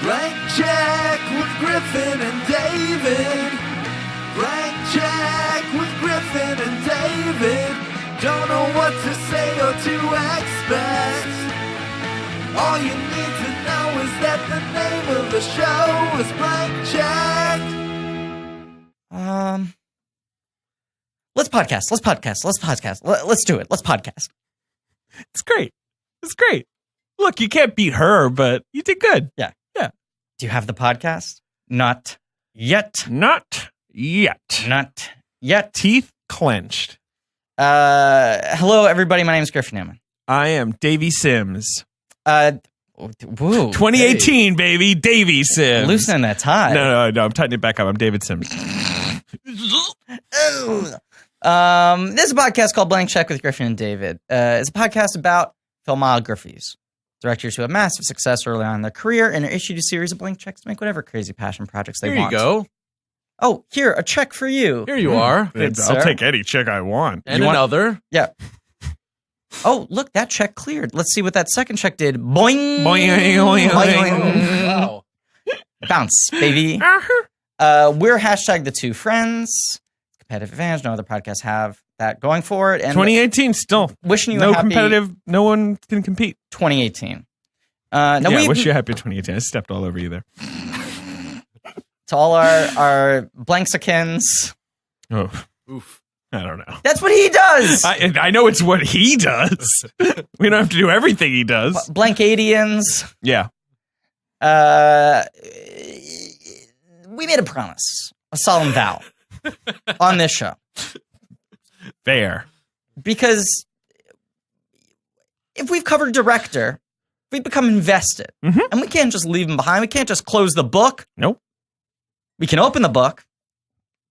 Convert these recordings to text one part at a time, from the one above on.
Blank check with Griffin and David. Blank check with Griffin and David. Don't know what to say or to expect. All you need to know is that the name of the show is Blank Check. Let's podcast. Let's do it. Let's podcast. It's great. Look, you can't beat her, but you did good. Yeah. Do you have the podcast? Not yet. Not yet. Teeth clenched. Hello, everybody. My name is Griffin Newman. I am Davy Sims. Woo, 2018, baby. Davy Sims. Loosening that tie. No. I'm tightening it back up. I'm David Sims. This is a podcast called Blank Check with Griffin and David. It's a podcast about filmographies. Directors who have massive success early on in their career and are issued a series of blank checks to make whatever crazy passion projects they want. Here you go. Oh, here, a check for you. Here you are. Good, I'll sir. take any check I want. And another. Yeah. Oh, look, that check cleared. Let's see what that second check did. Boing. Boing, boing, boing. Wow. Bounce, baby. We're hashtag the two friends. Competitive advantage. No other podcasts have that going for it. And 2018 still. Wishing you no a happy competitive. No one can compete. 2018. I wish you a happy 2018. I stepped all over you there. To all our Blanksicans. Oh, oof. I don't know. That's what he does. I know it's what he does. We don't have to do everything he does. Blankadians. Yeah. We made a promise, a solemn vow on this show. Fair. Because if we've covered director, we become invested. Mm-hmm. And we can't just leave him behind. We can't just close the book. Nope. We can open the book.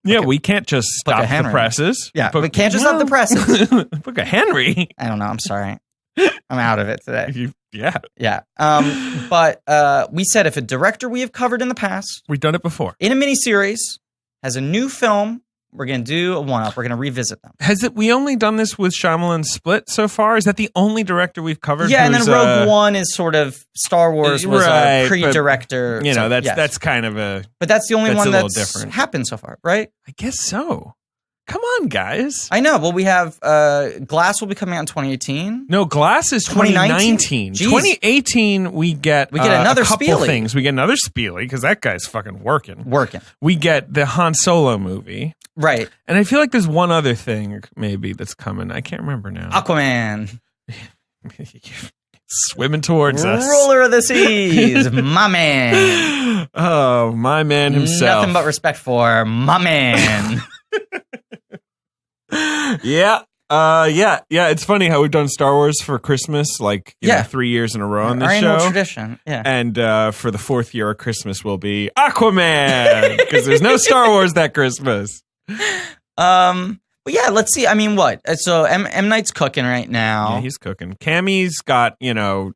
Yeah, we can't just stop the presses. Yeah, we can't just stop the presses. Book of Henry. I don't know. I'm sorry. I'm out of it today. Yeah. But we said if a director we have covered in the past, we've done it before, in a miniseries, has a new film, we're going to do a one-up. We're going to revisit them. We only done this with Shyamalan Split so far? Is that the only director we've covered? Yeah, and then Rogue One is sort of Star Wars was a pre-director. That's kind of a... But that's the only one that's different. Happened so far, right? I guess so. Come on, guys. I know. Well, we have Glass will be coming out in 2018. No, Glass is 2019. 2018, we get another a couple Spielberg things. We get another Spielberg because that guy's fucking working. We get the Han Solo movie. Right. And I feel like there's one other thing maybe that's coming. I can't remember now. Aquaman. Swimming towards us. Ruler of the seas. My man. Oh, my man himself. Nothing but respect for my man. Yeah. It's funny how we've done Star Wars for Christmas, 3 years in a row on this show. Annual tradition. Yeah. And for the fourth year of Christmas will be Aquaman because there's no Star Wars that Christmas. But yeah, let's see. I mean, what? So M. Night's cooking right now. Yeah, he's cooking. Cammy's got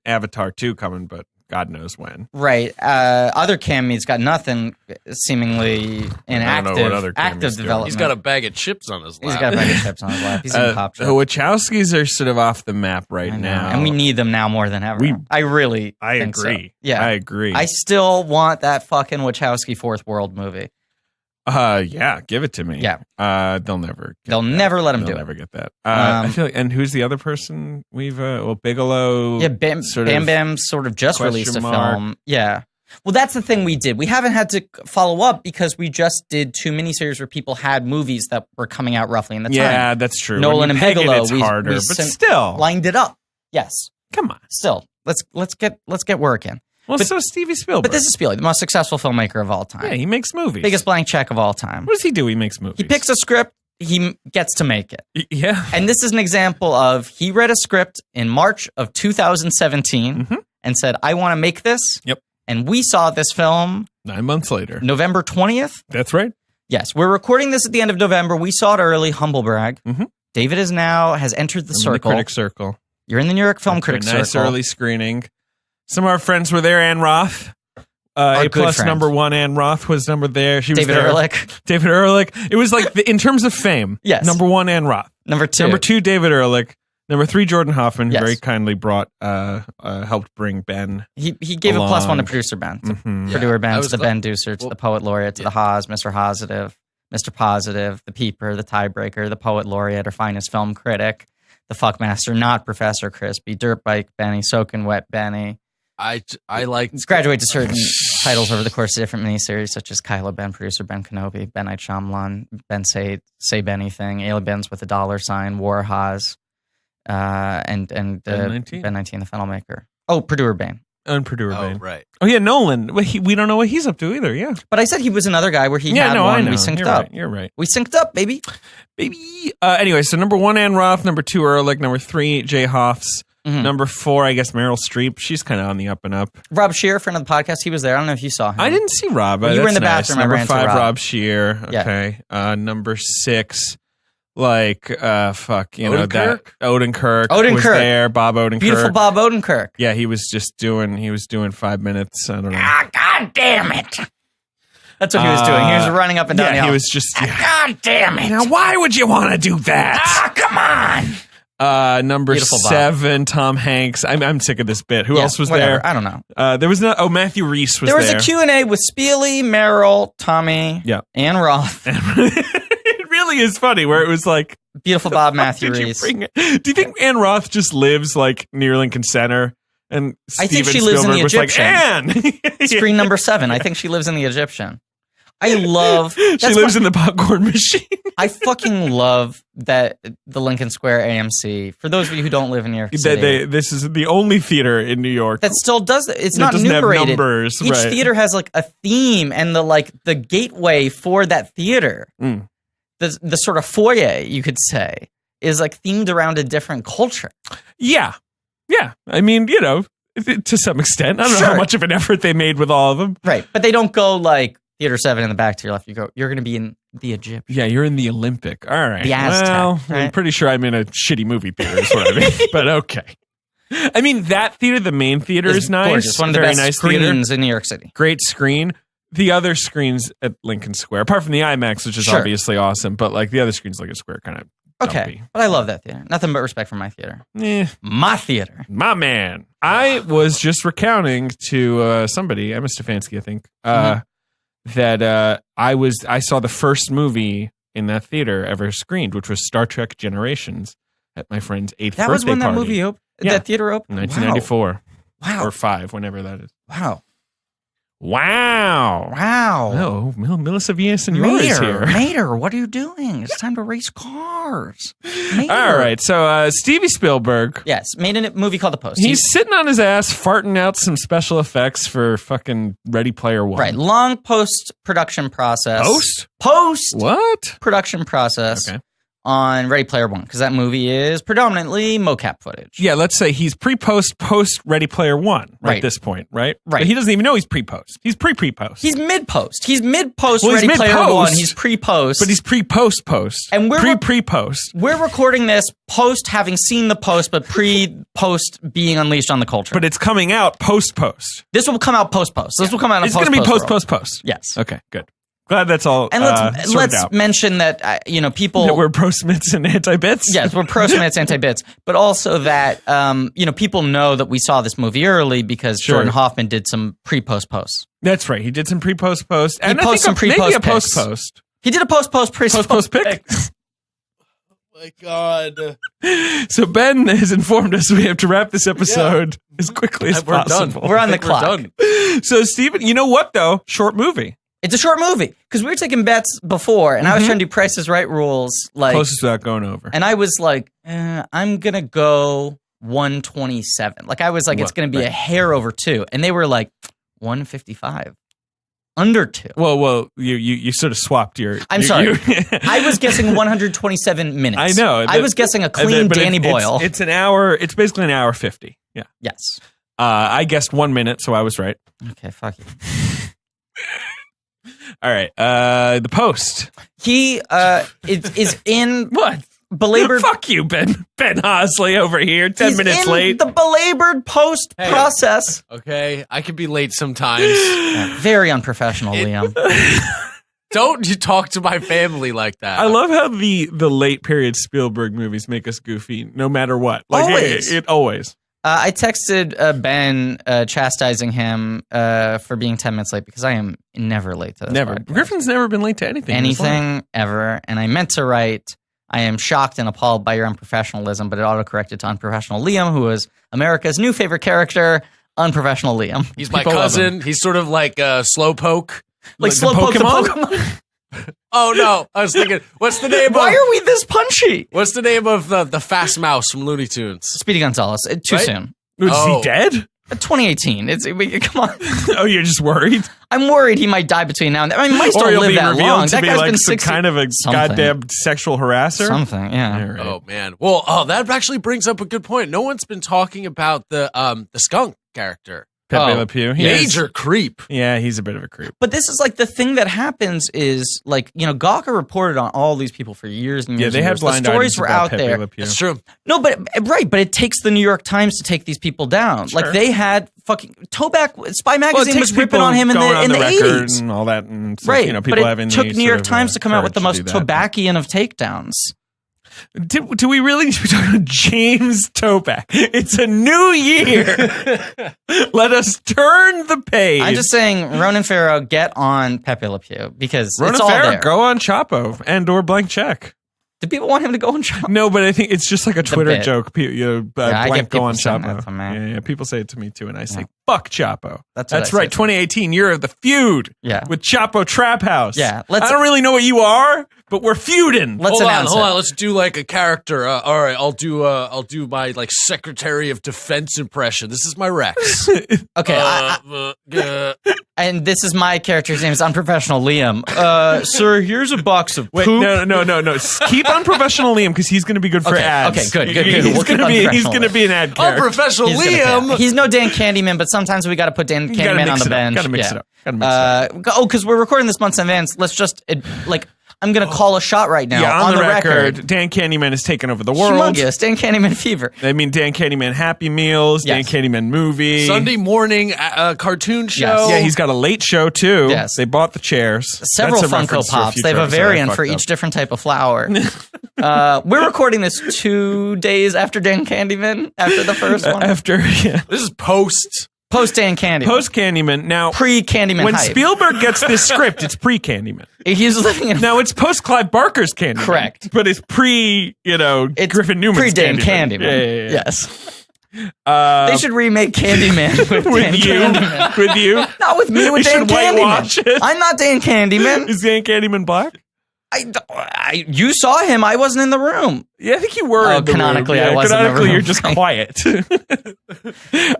Avatar 2 coming, but God knows when. Right. Other Cammy's got nothing seemingly in active development. He's got a bag of chips on his lap. He's got a bag of chips on his lap. He's in Pop The Wachowskis are sort of off the map right now. And we need them now more than ever. I agree. So. Yeah. I agree. I still want that fucking Wachowski Fourth World movie. Yeah, give it to me. Yeah. They'll never let him do it. They'll never get that. I feel like, and who's the other person we've, Bigelow. Yeah, Bam Bam sort of just released a film. Yeah. Well, that's the thing we did. We haven't had to follow up because we just did 2 miniseries where people had movies that were coming out roughly in the time. Yeah, that's true. Nolan and Bigelow. It's harder, but still. Lined it up. Yes. Come on. Still. Let's get working. Well, so Stevie Spielberg. But this is Spielberg, the most successful filmmaker of all time. Yeah, he makes movies. Biggest blank check of all time. What does he do? He makes movies. He picks a script. He gets to make it. Yeah. And this is an example of he read a script in March of 2017 and said, I want to make this. Yep. And we saw this film 9 months later. November 20th. That's right. Yes. We're recording this at the end of November. We saw it early. Humble brag. David has entered the circle. The critic circle. You're in the New York Film Critic Circle. Nice early screening. Some of our friends were there. Ann Roth. A+ number 1 Ann Roth was number there. She was David there. Ehrlich. David Ehrlich. It was like, in terms of fame, yes. number 1 Ann Roth. Number 2. Number 2, David Ehrlich. Number 3, Jordan Hoffman, who Yes. very kindly helped bring Ben. He gave along. a +1 to producer Ben. To Mhm. Producer Ben, I to was the glad- Ben Deucer, to the Poet Laureate, to the Haas, Mr. Positive, Mr. Positive, the Peeper, the Tiebreaker, the Poet Laureate, our finest film critic, the Fuckmaster, not Professor Crispy, Dirt Bike Benny, Soaking Wet Benny. I like It's graduate to certain titles over the course of different miniseries, such as Kylo Ben, producer Ben Kenobi, Ben I Shyamalan, Ben Say Bennything, Ayla Benz with a $, War Haas, and Ben 19. Ben 19, the filmmaker. Oh, Purdue Urbane. And Purdue Urbane. right. Oh, yeah, Nolan. We don't know what he's up to either, yeah. But I said he was another guy where he Yeah, had no, I one. know. We synced You're up. Right. You're right. We synced up, baby. Baby. Anyway, so number 1, Ann Roth. Number 2, Ehrlich. Number 3, Jay Hoffs. Mhm. Number 4, I guess Meryl Streep. She's kind of on the up and up. Rob Shear, friend of the podcast, he was there. I don't know if you saw him. I didn't see Rob. Well, you were in That's the nice. bathroom. I Number ran to 5, Rob. Rob Shear. Yeah. Okay. Number 6, Odenkirk. Odenkirk was Odenkirk. there. Bob Odenkirk. Beautiful Bob Odenkirk. Yeah, he was doing 5 minutes. I don't know. God damn it. That's what he was doing. He was running up and down the Yeah, aisle. he was just. God damn it. Now, why would you want to do that? Come on. Number Beautiful Bob. 7, Tom Hanks. I'm sick of this bit. Who Yeah, else was whatever. there? I don't know. There was Matthew Reese was There was there. a Q&A with Spieley, Meryl, Tommy, Yeah. and Roth. It really is funny where it was like, Beautiful Bob Matthew did you Reese. bring it? Do you think Ann Roth just lives like near Lincoln Center? And I think Steven she lives in the Spielberg was Egyptian. like, Ann! Screen number 7. I think she lives in the Egyptian. I love... She lives in the popcorn machine. I fucking love that the Lincoln Square AMC, for those of you who don't live in New York City, This is the only theater in New York that still does it. It's that not doesn't have numerated. numbers. Each right. theater has like a theme, and the gateway for that theater, Mm. the sort of foyer, you could say, is like themed around a different culture. Yeah. I mean, to some extent. I don't know Sure. how much of an effort they made with all of them. Right. But they don't go like Theater 7 in the back to your left. You're going to be in the Egyptian. Yeah, you're in the Olympic. All right. The Aztec, Well, I'm right? pretty sure I'm in a shitty movie theater is what I mean. But okay. I mean, that theater, the main theater is nice. Gorgeous. One of the Very best nice theater. screens in New York City. Great screen. The other screens at Lincoln Square, apart from the IMAX, which is Sure. obviously awesome, but like the other screens, Lincoln Square, kind of Okay. But I love that theater. Nothing but respect for my theater. My theater. My man. I was just recounting to somebody, Emma Stefanski, I think, that I saw the first movie in that theater ever screened, which was Star Trek Generations at my friend's 8th That birthday was when that party. movie opened? Yeah. That theater opened? 1994. Wow. Or 5, whenever that is. Wow. Wow. Wow. Oh, Melissa Villasenor is here. Mater, what are you doing? It's time to race cars. Mater. All right, so Stevie Spielberg. Yes, made a movie called The Post. He's sitting on his ass farting out some special effects for fucking Ready Player One. right. Long post-production process. Post? Post-production What? process Okay. on Ready Player One, because that movie is predominantly mocap footage. Yeah, let's say he's post Ready Player One Right. at this point, right? Right. But he doesn't even know he's pre-post. He's pre-post. He's mid-post. He's mid-post Well, he's Ready Player mid-post, One. He's pre-post. But he's pre-post. And we're- pre-post. We're recording this post having seen the post, but pre-post being unleashed on the culture. But it's coming out post. This will come out post-post. This will come out in It's going to be post-post. post. Yes. Okay, good. Glad that's all And sorted let's out. mention that people That we're pro-Smiths and anti-bits? yes, we're pro Smiths, anti bits, but also that people know that we saw this movie early because Sure. Jordan Hoffman did some pre-post posts. That's right. He did some pre-post. And I posted some think maybe a pre-post post-post. He did a post-post Post-post pick? My God. So Ben has informed us we have to wrap this episode as quickly as We're done. possible. We're on the I think we're clock. done. So Steven, you know what though? Short movie. It's a short movie because we were taking bets before, and I was trying to do Price is Right rules, like, Closest without going over. and I was like, I'm gonna go 127. Like I was like, it's gonna be a hair over 2, and they were like 155, under 2. Well, you sort of swapped your. I'm sorry. I was guessing 127 minutes. I know. I was guessing a clean But Danny Boyle. It's an hour. It's basically an hour 50. Yeah. Yes. I guessed 1 minute, so I was right. Okay, fuck you. All right. The Post. He is in What? belabored. Fuck you, Ben Hosley over here. 10 he's minutes in late. the belabored post Hey. process. Okay, I can be late sometimes. Very unprofessional, Liam. Don't you talk to my family like that. I love how the late period Spielberg movies make us goofy no matter what. Like Always. It always. I texted Ben chastising him for being 10 minutes late because I am never late to this Never. podcast. Griffin's never been late to anything. in his life. Anything ever. And I meant to write, I am shocked and appalled by your unprofessionalism, but it autocorrected to unprofessional Liam, who is America's new favorite character, unprofessional Liam. He's my People love cousin. He's sort of like Slowpoke. Like the Slowpoke the Pokemon? Pokemon. Oh no! I was thinking, what's the name Why of? are we this punchy? What's the name of the fast mouse from Looney Tunes? Speedy Gonzalez. Too Right? soon. Is Oh. he dead? 2018. Come on. Oh, you're just worried? I'm worried he might die between now and then. I mean, he might still Or he'll live be that revealed long. to That be guy's like been some 60. kind of a Something. goddamn sexual harasser? Something, yeah. All right. Oh man. Well, that actually brings up a good point. No one's been talking about the skunk character. Pepe Oh, Le Pew. Major creep. Yeah, he's a bit of a creep. But this is like the thing that happens is like, Gawker reported on all these people for years and Yeah, years. they and had years. blind The stories items were about out Pepe there. Le Pew. That's true. No, but it takes the New York Times to take these people down. Sure. Like they had fucking Toback Spy Well, it Magazine takes was ripping people on him in going the on record 80s. and all that, and so, Right, people but having it took the New York sort of, Times to come out with the courage most to do that. Tobacian of takedowns. Do we really need to be talking about James Toback? It's a new year. Let us turn the page. I'm just saying, Ronan Farrow, get on Pepe Le Pew because Ronan it's all Farrow, there. go on Chapo and or Blank Check. Do people want him to go on trial? No, but I think it's just like a Twitter bit. joke. I get Blank go people on saying Chapo. that to me. Yeah, people say it to me too, and I say, Yeah. fuck Chapo. That's what That's I right, say. 2018, year of the feud Yeah. with Chapo Trap House. Yeah, I don't really know what you are, but we're feuding. Let's announce Hold it. on. Let's do like a character. All right, I'll do my like Secretary of Defense impression. This is my Rex. Okay, and this is my character's name. It's unprofessional Liam. Sir, here's a box of Wait, poop. no. Keep unprofessional Liam because he's going to be good for Okay, ads. okay, good. He's We'll keep He's unprofessional going to be an ad Oh, character. Professional He's gonna Liam. pay. He's no Dan Candyman, but sometimes we got to put Dan You gotta Candyman mix on the it up. bench. Gotta mix Yeah. it up. Gotta mix it up. Because we're recording this months in advance. Let's just I'm gonna call a shot right now Yeah, on the record. Dan Candyman has taken over the world. Humongous Dan Candyman fever. I mean, Dan Candyman Happy Meals, Yes. Dan Candyman Movie. Sunday morning cartoon show. Yeah, he's got a late show too. Yes. They bought the chairs. Several That's a Funko reference to a Pops. future They have a episode I variant for fucked each up. different type of flower. We're recording this 2 days after Dan Candyman, after the first one. After This is post. Post Dan Candyman. post Candyman. Now, Pre Candyman when hype. Spielberg gets this script, it's pre Candyman. He's living in. Now it's post Clive Barker's Candyman. Correct. But it's pre, It's Griffin Newman's pre Dan Candyman. Candyman. Yeah. Yes. Uh, They should remake Candyman with Dan with you, Candyman. with you. Not with me, with They Dan should whitewash Candyman. it. I'm not Dan Candyman. Is Dan Candyman black? You saw him. I wasn't in the room. Yeah, I think you were. Oh, in the canonically, room. I wasn't in the Canonically, room. you're just quiet.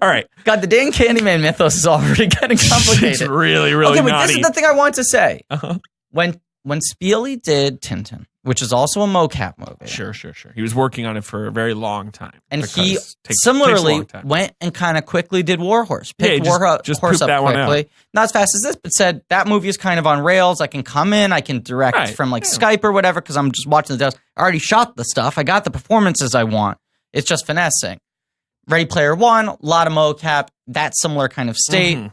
All right. God, the Dan Candyman mythos is already getting It's complicated. really, really Okay, but naughty. this is the thing I want to say. Uh-huh. When Spielberg did Tintin, which is also a mocap movie, Sure. He was working on it for a very long time. and because he it takes a similarly long time. went and kind of quickly did Warhorse. Yeah, Picked he just Warhorse pooped up that one out. quickly. Not as fast as this, but said that movie is kind of on rails. I can come in, I can direct Right, from like yeah. Skype or whatever because I'm just watching the demos. I already shot the stuff. I got the performances I want. It's just finessing. Ready Player One, a lot of mocap, that similar kind of state. Mhm.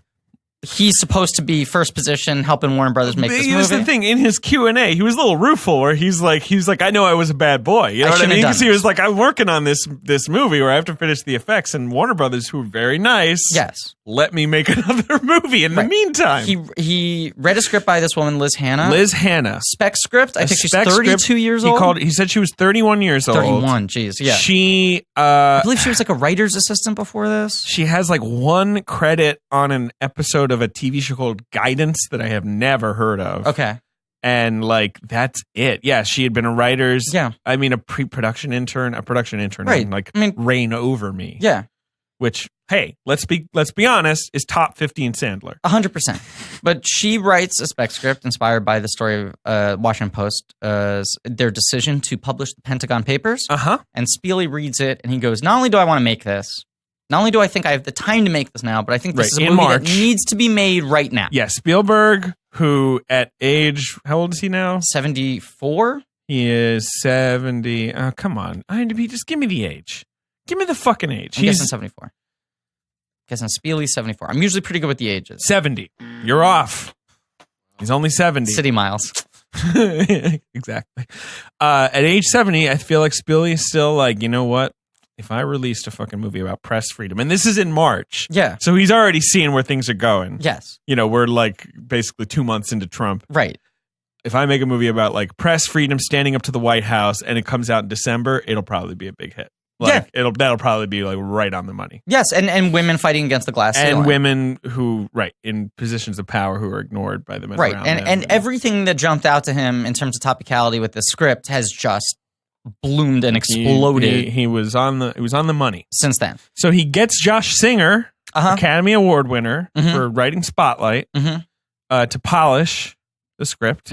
He's supposed to be first position, helping Warner Brothers make this Here's movie. the thing: in his Q&A, he was a little rueful, where he's like, I know I was a bad boy. You know what I shouldn't mean? have Because done he was like, I'm working on this movie where I have to finish the effects, and Warner Brothers, who are very nice, Yes. let me make another movie in the Right. meantime. He read a script by this woman, Liz Hannah. Liz Hannah. Spec script. I think she's spec 32 script. years old. He said she was 31 years old. 31. Jeez. Yeah. She I believe she was like a writer's assistant before this. she has like one credit on an episode of a TV show called Guidance that I have never heard of. Okay. And like that's it. Yeah, she had been a writer's. Yeah. I mean, a production intern, Right. on, like I mean- Reign Over Me. Yeah. Which, hey, let's be honest, is top 15 Sandler. 100%. But she writes a spec script inspired by the story of Washington Post, their decision to publish the Pentagon Papers. And Spielberg reads it and he goes, not only do I want to make this, not only do I think I have the time to make this now, but I think this Right, is a in movie March. that needs to be made right now. Yeah, Spielberg, who at age, how old is he now? 74? He is 70. Come on. IMDb, just give me the age. Give me the fucking age. I'm guessing 74. Guessing Spielberg 74. I'm usually pretty good with the ages. 70. You're off. He's only 70. City miles. Exactly. At age 70, I feel like Spilly is still like, you know what? If I released a fucking movie about press freedom, and this is in March. Yeah. So he's already seeing where things are going. Yes. You know, we're like basically 2 months into Trump. Right. If I make a movie about like press freedom standing up to the White House and it comes out in December, it'll probably be a big hit. Like, that'll probably be like right on the money. Yes, and women fighting against the glass ceiling. And women who, in positions of power who are ignored by the men around them. And everything that jumped out to him in terms of topicality with the script has just bloomed and exploded. He was on the money since then. So he gets Josh Singer, Academy Award winner for writing Spotlight, to polish the script.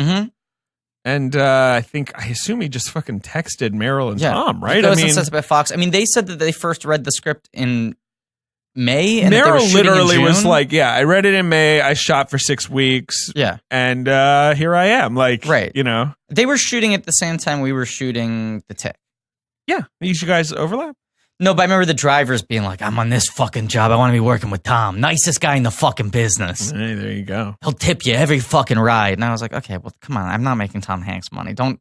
And I assume he just fucking texted Meryl and Tom, right? And says about Fox. I mean, they said that they first read the script in May. And Meryl literally was like, I read it in May. I shot for 6 weeks. Yeah. And here I am. Like, you know. They were shooting at the same time we were shooting The Tick. Yeah. You guys overlap? No, but I remember the drivers being like, I'm on this fucking job. I want to be working with Tom. Nicest guy in the fucking business. Hey, there you go. He'll tip you every fucking ride. And I was like, okay, well, come on. I'm not making Tom Hanks money. Don't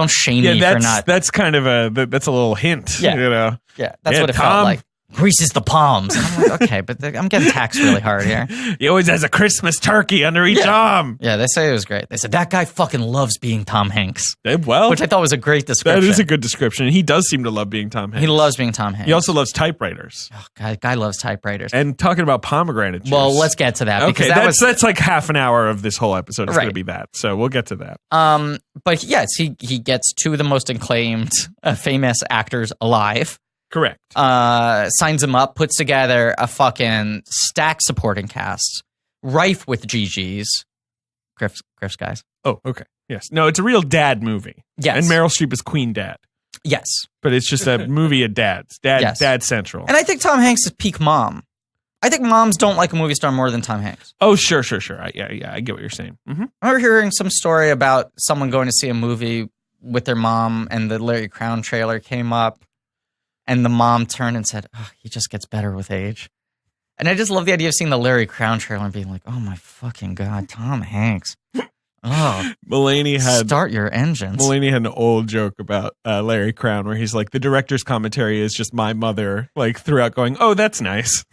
shame me for not. That's kind of that's a little hint. Yeah. You know? Yeah. That's what it felt like. Greases the palms. And I'm like, okay, but I'm getting taxed really hard here. He always has a Christmas turkey under each arm. Yeah, they say it was great. They said, that guy fucking loves being Tom Hanks. Well, which I thought was a great description. That is a good description. He does seem to love being Tom Hanks. He loves being Tom Hanks. He also loves typewriters. Oh, guy loves typewriters. And talking about pomegranate juice. Well, let's get to that. Okay, that's like half an hour of this whole episode is going to be that. So we'll get to that. But yes, he gets two of the most acclaimed, famous actors alive. Correct. Signs him up, puts together a fucking stack supporting cast, rife with GGs. Griff's guys. Oh, okay. Yes. No, it's a real dad movie. Yes. And Meryl Streep is Queen Dad. Yes. But it's just a movie of dads. Dad central. And I think Tom Hanks is peak mom. I think moms don't like a movie star more than Tom Hanks. Oh, sure. Yeah, I get what you're saying. I remember hearing some story about someone going to see a movie with their mom and the Larry Crown trailer came up. And the mom turned and said, oh, he just gets better with age. And I just love the idea of seeing the Larry Crown trailer and being like, oh my fucking God, Tom Hanks. Oh, start your engines. Mulaney had an old joke about Larry Crown where he's like, the director's commentary is just my mother, like throughout going, oh, that's nice.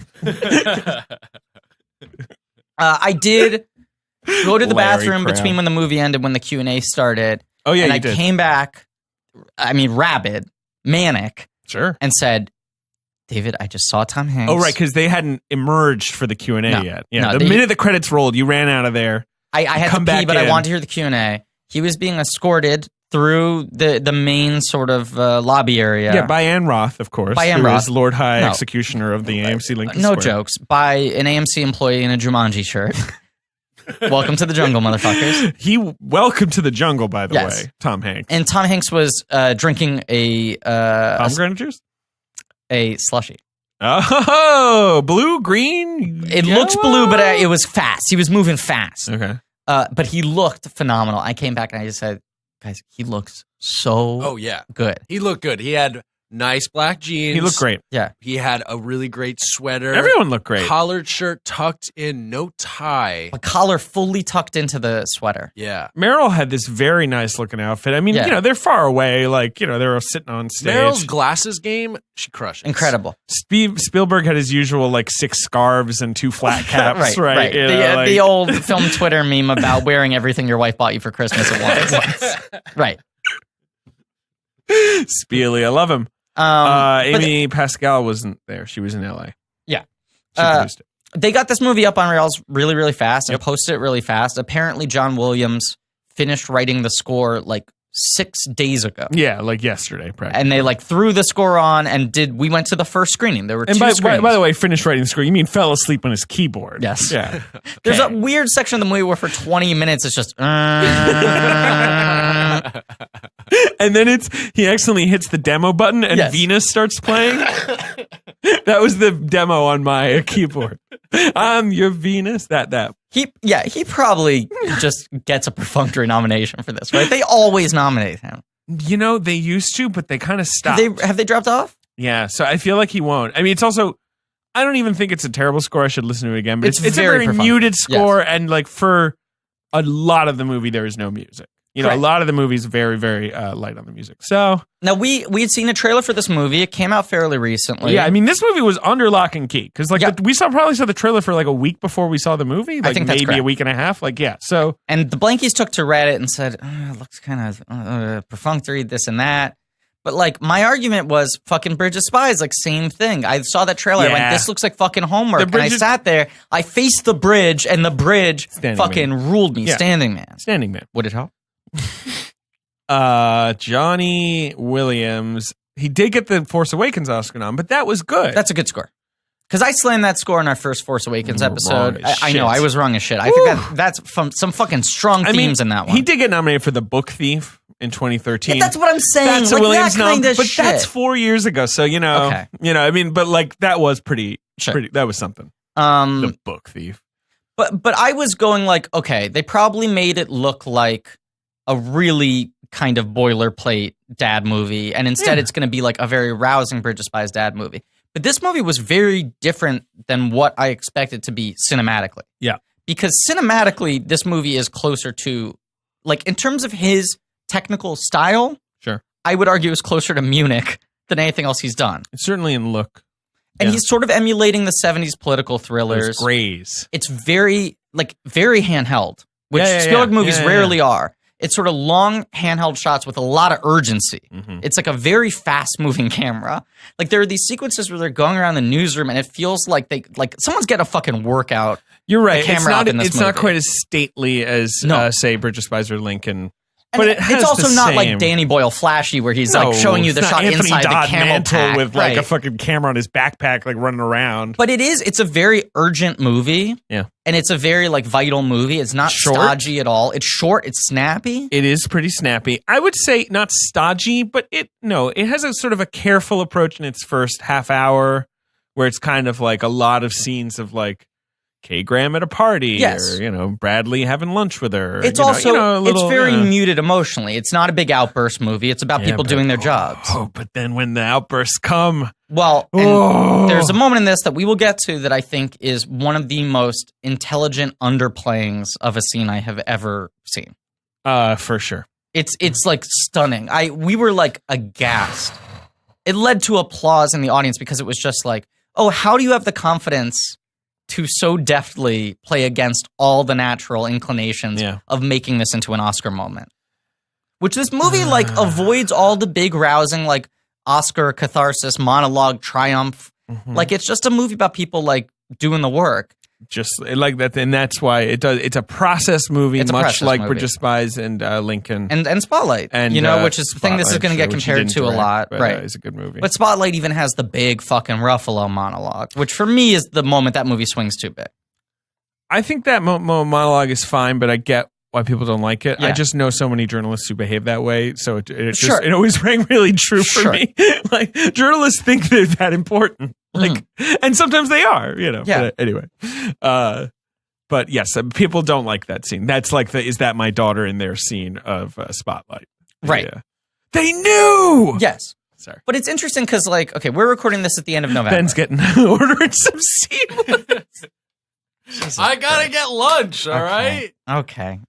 I did go to the bathroom Crown. between when the movie ended, when the Q&A started. Oh yeah, and you I did. came back, rabid, manic. Sure. And said, David, I just saw Tom Hanks. Oh, right, because they hadn't emerged for the Q&A yet. Yeah, no, the minute the credits rolled, you ran out of there. I had to pee, but I wanted to hear the Q&A. He was being escorted through the main sort of lobby area. Yeah, by Ann Roth, of course. By Ann Roth. Is Lord High Executioner of the AMC Lincoln No Square. jokes. By an AMC employee in a Jumanji shirt. Welcome to the jungle, motherfuckers. Welcome to the jungle, by the way, Tom Hanks. And Tom Hanks was drinking a pomegranate juice? A slushie. Oh, blue, green, It looked blue, but it was fast. He was moving fast. Okay. But he looked phenomenal. I came back and I just said, guys, he looks so good. He looked good. He had nice black jeans. He looked great. Yeah. He had a really great sweater. Everyone looked great. Collared shirt tucked in, no tie. A collar fully tucked into the sweater. Yeah. Meryl had this very nice looking outfit. I mean, they're far away. Like, they're sitting on stage. Meryl's glasses game, she crushes. Incredible. Spielberg had his usual, 6 scarves and 2 flat caps, right? The old film Twitter meme about wearing everything your wife bought you for Christmas at once. Right. Spiely, I love him. Amy Pascal wasn't there. She was in LA. Yeah. She produced it. They got this movie up on Rails really, really fast and posted it really fast. Apparently, John Williams finished writing the score 6 days ago. Yeah, yesterday, practically. And they threw the score on and we went to the first screening. There were two screenings. By the way, finished writing the score. You mean fell asleep on his keyboard? Yes. Yeah. There's a weird section of the movie where for 20 minutes it's just. And then he accidentally hits the demo button and Venus starts playing. That was the demo on my keyboard. I'm your Venus. That. He probably just gets a perfunctory nomination for this, right? They always nominate him. They used to, but they kind of stopped. Have they dropped off? Yeah, so I feel like he won't. I mean, it's also, I don't even think it's a terrible score. I should listen to it again, but it's a very perfunctory. muted score, and for a lot of the movie there is no music. You know, Correct. a lot of the movie is very, very light on the music. So Now, we had seen a trailer for this movie. It came out fairly recently. yeah, I mean, this movie was under lock and key because like we probably saw the trailer for like a week before we saw the movie. Like I think that's maybe correct. a week and a half. Like so And the Blankies took to Reddit and said, it looks kind of perfunctory, this and that. But like my argument was fucking Bridge of Spies, like same thing. I saw that trailer. I went, this looks like fucking homework. And I sat there. I faced the bridge, and the bridge ruled me. Yeah. Standing Man. Would it help? Johnny Williams. He did get the Force Awakens Oscar nom, but that was good. That's a good score. Because I slammed that score in our first Force Awakens episode. I know, I was wrong as shit. I think that's from some fucking strong themes in that one. He did get nominated for The Book Thief in 2013. Yeah, that's what I'm saying. That's like a Williams that kind nom, of but shit. that's 4 years ago. So I mean, but like that was pretty. That was something. The Book Thief. But I was going like, okay, they probably made it look like a really kind of boilerplate dad movie, and instead it's going to be like a very rousing Bridge of Spies dad movie. But this movie was very different than what I expected to be cinematically. Yeah. Because cinematically, this movie is closer to, like, in terms of his technical style, sure, I would argue is closer to Munich than anything else he's done. Certainly in look. And he's sort of emulating the 70s political thrillers. Those grays. It's very handheld, which Spielberg movies rarely are. It's sort of long handheld shots with a lot of urgency. Mm-hmm. It's like a very fast moving camera. Like there are these sequences where they're going around the newsroom and it feels like someone's getting a fucking workout. You're right. It's not quite as stately as say Bridge of Spies or Lincoln. But it's also not like Danny Boyle flashy where he's like showing you the shot Anthony inside Dodd the camel mantle pack with like a fucking camera on his backpack, like running around. But it's a very urgent movie. Yeah. And it's a very like vital movie. It's not stodgy at all. It's short. It's snappy. It is pretty snappy. I would say not stodgy, but it has a sort of a careful approach in its first half hour where it's kind of like a lot of scenes of like Kay Graham at a party, or Bradley having lunch with her. It's it's very muted emotionally. It's not a big outburst movie. It's about people doing their jobs. Oh, but then when the outbursts come, and there's a moment in this that we will get to that I think is one of the most intelligent underplayings of a scene I have ever seen. For sure, it's like stunning. We were like aghast. It led to applause in the audience because it was just like, oh, how do you have the confidence to so deftly play against all the natural inclinations of making this into an Oscar moment? Which this movie avoids all the big rousing like Oscar catharsis, monologue, triumph. Mm-hmm. Like it's just a movie about people like doing the work. Just like that, and that's why it does. It's a process movie, much like Bridge of Spies and Lincoln and Spotlight, and which is the thing this is going to get compared to a lot. Right, it's a good movie. But Spotlight even has the big fucking Ruffalo monologue, which for me is the moment that movie swings too big. I think that monologue is fine, but I get why people don't like it. Yeah. I just know so many journalists who behave that way, so it always rang really true for me. Like journalists think they're that important. Like, and sometimes they are, Yeah. But anyway, but yes, people don't like that scene. That's like is that my daughter in their scene of Spotlight? Right. Yeah. They knew. Yes. Sorry. But it's interesting because, like, okay, we're recording this at the end of November. Ben's getting ordering some seamless. I gotta get lunch. All right. Okay.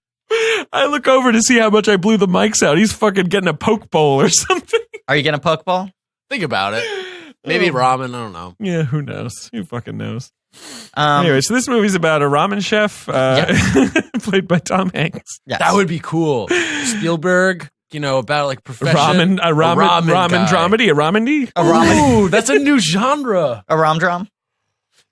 I look over to see how much I blew the mics out. He's fucking getting a poke bowl or something. Are you getting a poke bowl? Think about it. Maybe ramen. I don't know. Yeah, who knows? Who fucking knows? Anyway, so this movie's about a ramen chef played by Tom Hanks. Yes. That would be cool. Spielberg, about like profession. Ramen dramedy, a ramedy. Ooh, that's a new genre. A rom-dram?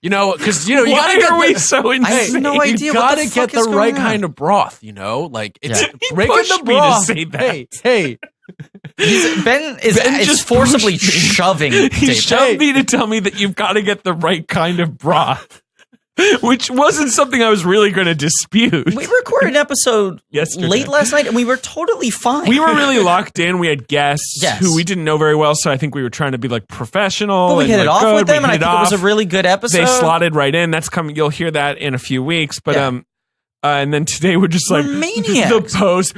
Because you Why gotta are we so insane? I have no idea. You gotta get the right kind of broth. Like it's breaking the me broth. to say that. Hey. Ben is forcibly shoving. He shoved me to tell me that you've got to get the right kind of broth, which wasn't something I was really going to dispute. We recorded an episode late last night, and we were totally fine. We were really locked in. We had guests who we didn't know very well, so I think we were trying to be like professional. But we hit it off with them, and I think it was a really good episode. They slotted right in. That's coming. You'll hear that in a few weeks. But and then today we're just like maniacs. The pose.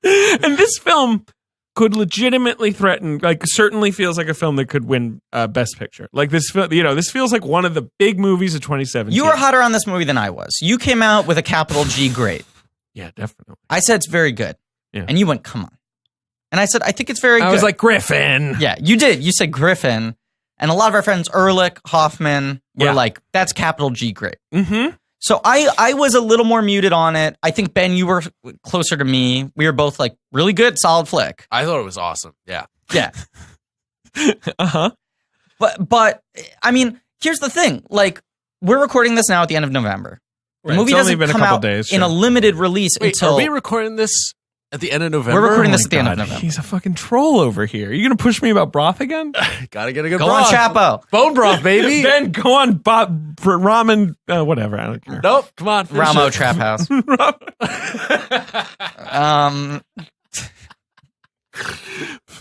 And this film, could legitimately threaten, like certainly feels like a film that could win Best Picture. Like this feels like one of the big movies of 2017. You were hotter on this movie than I was. You came out with a capital G great. Yeah, definitely. I said it's very good. Yeah. And you went, come on. And I said, I think it's very good. I was like, Griffin. Yeah, you did. You said Griffin. And a lot of our friends, Ehrlich, Hoffman, were like, that's capital G great. Mm-hmm. So I was a little more muted on it. I think, Ben, you were closer to me. We were both like, really good, solid flick. I thought it was awesome. Yeah. Yeah. Uh-huh. But I mean, here's the thing. Like, we're recording this now at the end of November. The Right. movie It's only doesn't been a come couple out days, in a sure. limited release Wait, until... are we recording this at the end of November? We're recording Oh this my at the end of God, November. He's a fucking troll over here. Are you going to push me about broth again? Gotta get a good Go broth. on, Chapo. Bone broth, baby. Ben, go on, ramen, whatever. I don't care. Nope. Come on. finish Ramo it. Trap House.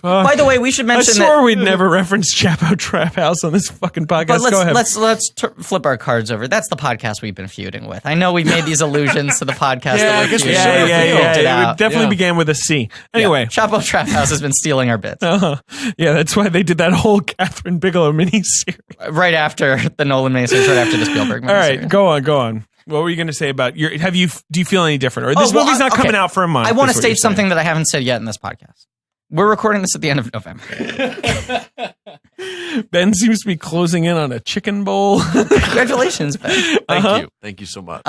By the way, we should I mention swore that... we'd never reference Chapo Trap House on this fucking podcast. But Go ahead. let's flip our cards over. That's the podcast we've been feuding with. I know we've made these allusions to the podcast. Yeah, that I we're guess we feuding should with. have yeah. It out. It definitely Yeah. began with a C. Anyway. Chapo Trap House has been stealing our bits. Yeah, that's why they did that whole Catherine Bigelow miniseries. Right after the Nolan miniseries, right after the Spielberg miniseries. All right, go on. What were you going to say about your? Do you feel any different? Or this well, movie's not okay. coming out for a month. I want to is what you're state something that I haven't said yet in this podcast. We're recording this at the end of November. saying. Ben seems to be closing in on a chicken bowl. Congratulations, Ben. Thank you. Thank you so much.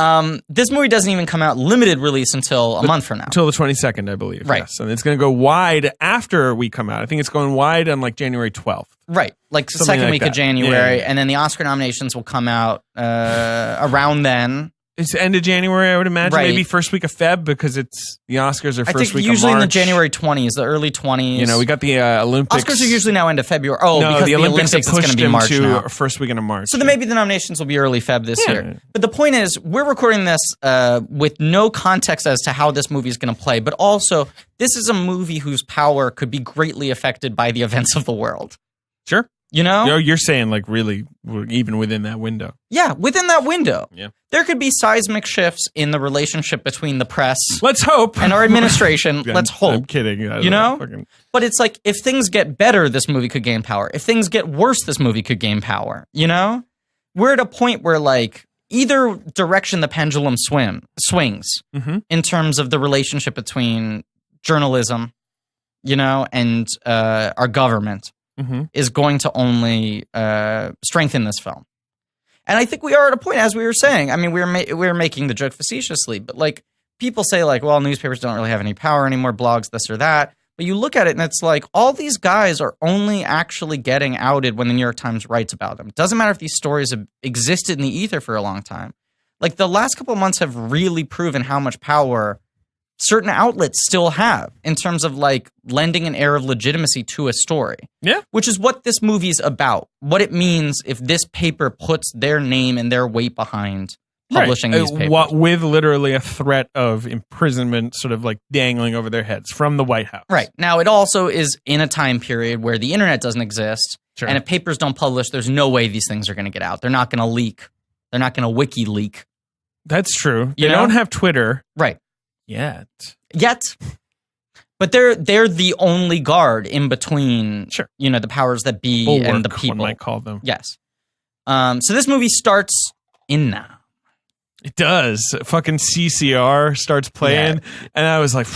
This movie doesn't even come out limited release until a month from now. Until the 22nd, I believe. Right. Yes. And it's going to go wide after we come out. I think it's going wide on like January 12th. Right, like the Something second like week that. of January, Yeah. and then the Oscar nominations will come out around then. It's the end of January, I would imagine. Right. Maybe first week of Feb because it's the Oscars are I first think week usually of in the March. January 20s, the early 20s. You know, we got the Olympics. Oscars are usually now end of February. Oh, no, because the Olympics it's have going pushed to be March into now. first weekend of March. So then maybe the nominations will be early Feb this Yeah. year. But the point is, we're recording this with no context as to how this movie is going to play, but also this is a movie whose power could be greatly affected by the events of the world. Sure. You know? You're saying like really even within that window. Yeah, within that window. Yeah. There could be seismic shifts in the relationship between the press Let's hope. and our administration. Let's hope. I'm kidding. You know? But it's like, if things get better, this movie could gain power. If things get worse, this movie could gain power. You know? We're at a point where, like, either direction the pendulum swings in terms of the relationship between journalism, you know, and our government is going to only strengthen this film. And I think we are at a point, as we were saying. I mean, we're making the joke facetiously, but like people say, like, well, newspapers don't really have any power anymore, blogs, this or that. But you look at it, and it's like all these guys are only actually getting outed when the New York Times writes about them. It doesn't matter if these stories have existed in the ether for a long time. Like the last couple of months have really proven how much power certain outlets still have in terms of like lending an air of legitimacy to a story. Yeah. Which is what this movie's about. What it means if this paper puts their name and their weight behind publishing these papers. With literally a threat of imprisonment sort of like dangling over their heads from the White House. Right. Now, it also is in a time period where the internet doesn't exist. Sure. And if papers don't publish, there's no way these things are going to get out. They're not going to leak. They're not going to wiki leak. That's true. You They know? don't have Twitter Right. yet. But they're the only guard in between, Sure. you know, the powers that be Bulwark, and the one people. might call them. Yes. So this movie starts in now. It does. Fucking CCR starts playing, and I was like,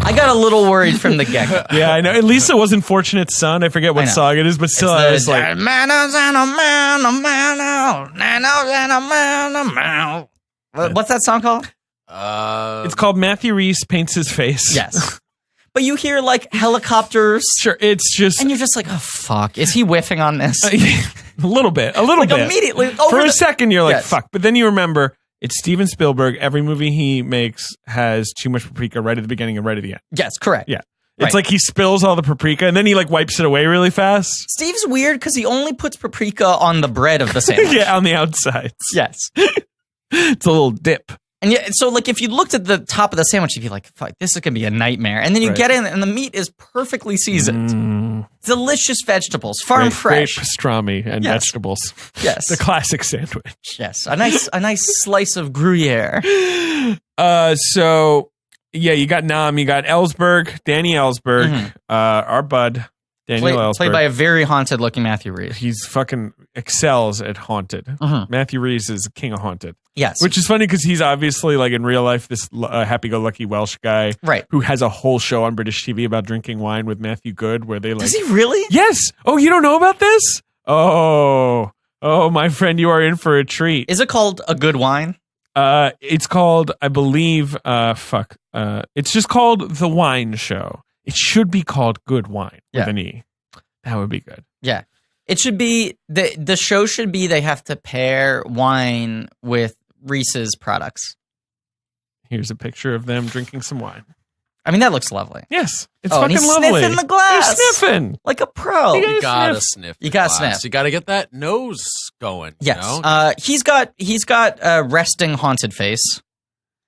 I got a little worried from the get-go. yeah, I know. At least it wasn't Fortunate Son. I forget what I know. song it is, but still, I was like, Manners and a man, a man, manners and a man, a man. What's that song called? it's called Matthew Reese Paints His Face. Yes. But you hear like helicopters. Sure, it's just And you're just like, oh, fuck. Is he whiffing on this? a little bit. Like immediately. For a second, you're like, Yes. fuck. But then you remember, it's Steven Spielberg. Every movie he makes has too much paprika right at the beginning and right at the end. Yes, correct. Yeah. It's Right. like he spills all the paprika and then he like wipes it away really fast. Steve's weird because he only puts paprika on the bread of the sandwich. Yeah, on the outsides. Yes. It's a little dip. And yeah, so like if you looked at the top of the sandwich, you'd be like, fuck, this is going to be a nightmare. And then you Right. get in and the meat is perfectly seasoned. Delicious vegetables, farm Great fresh. pastrami and Yes. vegetables. Yes. The classic sandwich. Yes. A nice slice of Gruyere. So Yeah, you got Nam, you got Ellsberg, Danny Ellsberg, our bud, Daniel Ellsberg. Played by a very haunted-looking Matthew Rhys. He's fucking excels at haunted. Matthew Rhys is king of haunted. Yes. Which is funny because he's obviously, like, in real life, this happy-go-lucky Welsh guy. Right. Who has a whole show on British TV about drinking wine with Matthew Good where they, like... Does he really? Yes! Oh, you don't know about this? Oh, my friend, you are in for a treat. Is it called A Good Wine? It's called, I believe, it's just called The Wine Show. It should be called Good Wine with an E. That would be good. Yeah. It should be, the show should be they have to pair wine with Reese's products. Here's a picture of them drinking some wine. I mean, that looks lovely. Yes. It's and fucking he's lovely. sniffing the glass. He's sniffing. Like a pro. You gotta sniff. You gotta sniff. You gotta get that nose going. Yes. You know? He's got a resting haunted face.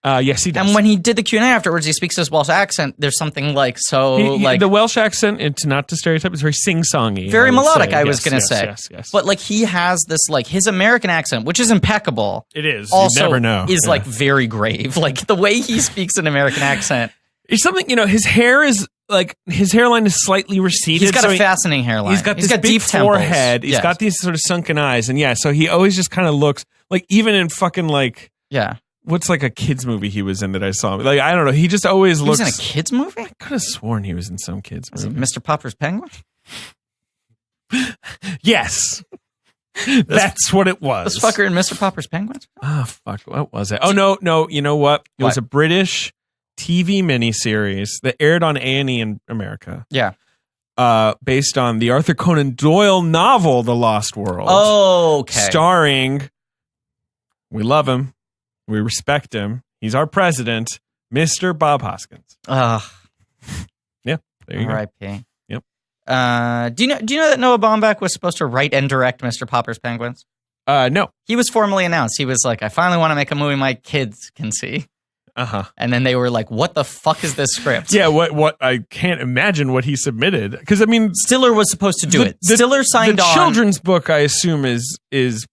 Yes, he does. And when he did the Q&A afterwards, he speaks his Welsh accent. There's something like the Welsh accent, it's not to stereotype, it's very sing-songy. Very melodic, say. I was going to say. Yes. But like he has this like his American accent, which is impeccable. It is. Also you never know. Is like very grave. Like the way he speaks an American accent. It's something, his hair is like, his hairline is slightly receded. He's got a fascinating hairline. He's got this big deep forehead. Temples. He's got these sort of sunken eyes. And so he always just kind of looks like, even in fucking like, what's like a kid's movie he was in that I saw? Like, I don't know. He just always looks. He was in a kid's movie? I could have sworn he was in some kid's movie. Was it Mr. Popper's Penguin? Yes. That's what it was. This fucker in Mr. Popper's Penguins? Oh, fuck. What was it? Oh, no. You know what? It was a British TV miniseries that aired on A&E in America. Yeah. Based on the Arthur Conan Doyle novel, The Lost World. Oh, okay. Starring, we love him. We respect him. He's our president, Mr. Bob Hoskins. Yeah, there you go. R.I.P. Yep. Do you know that Noah Baumbach was supposed to write and direct Mr. Popper's Penguins? No. He was formally announced. He was like, I finally want to make a movie my kids can see. And then they were like, what the fuck is this script? Yeah, what I can't imagine what he submitted. Because, I mean... Stiller was supposed to do it. Stiller signed on. The children's book, I assume, is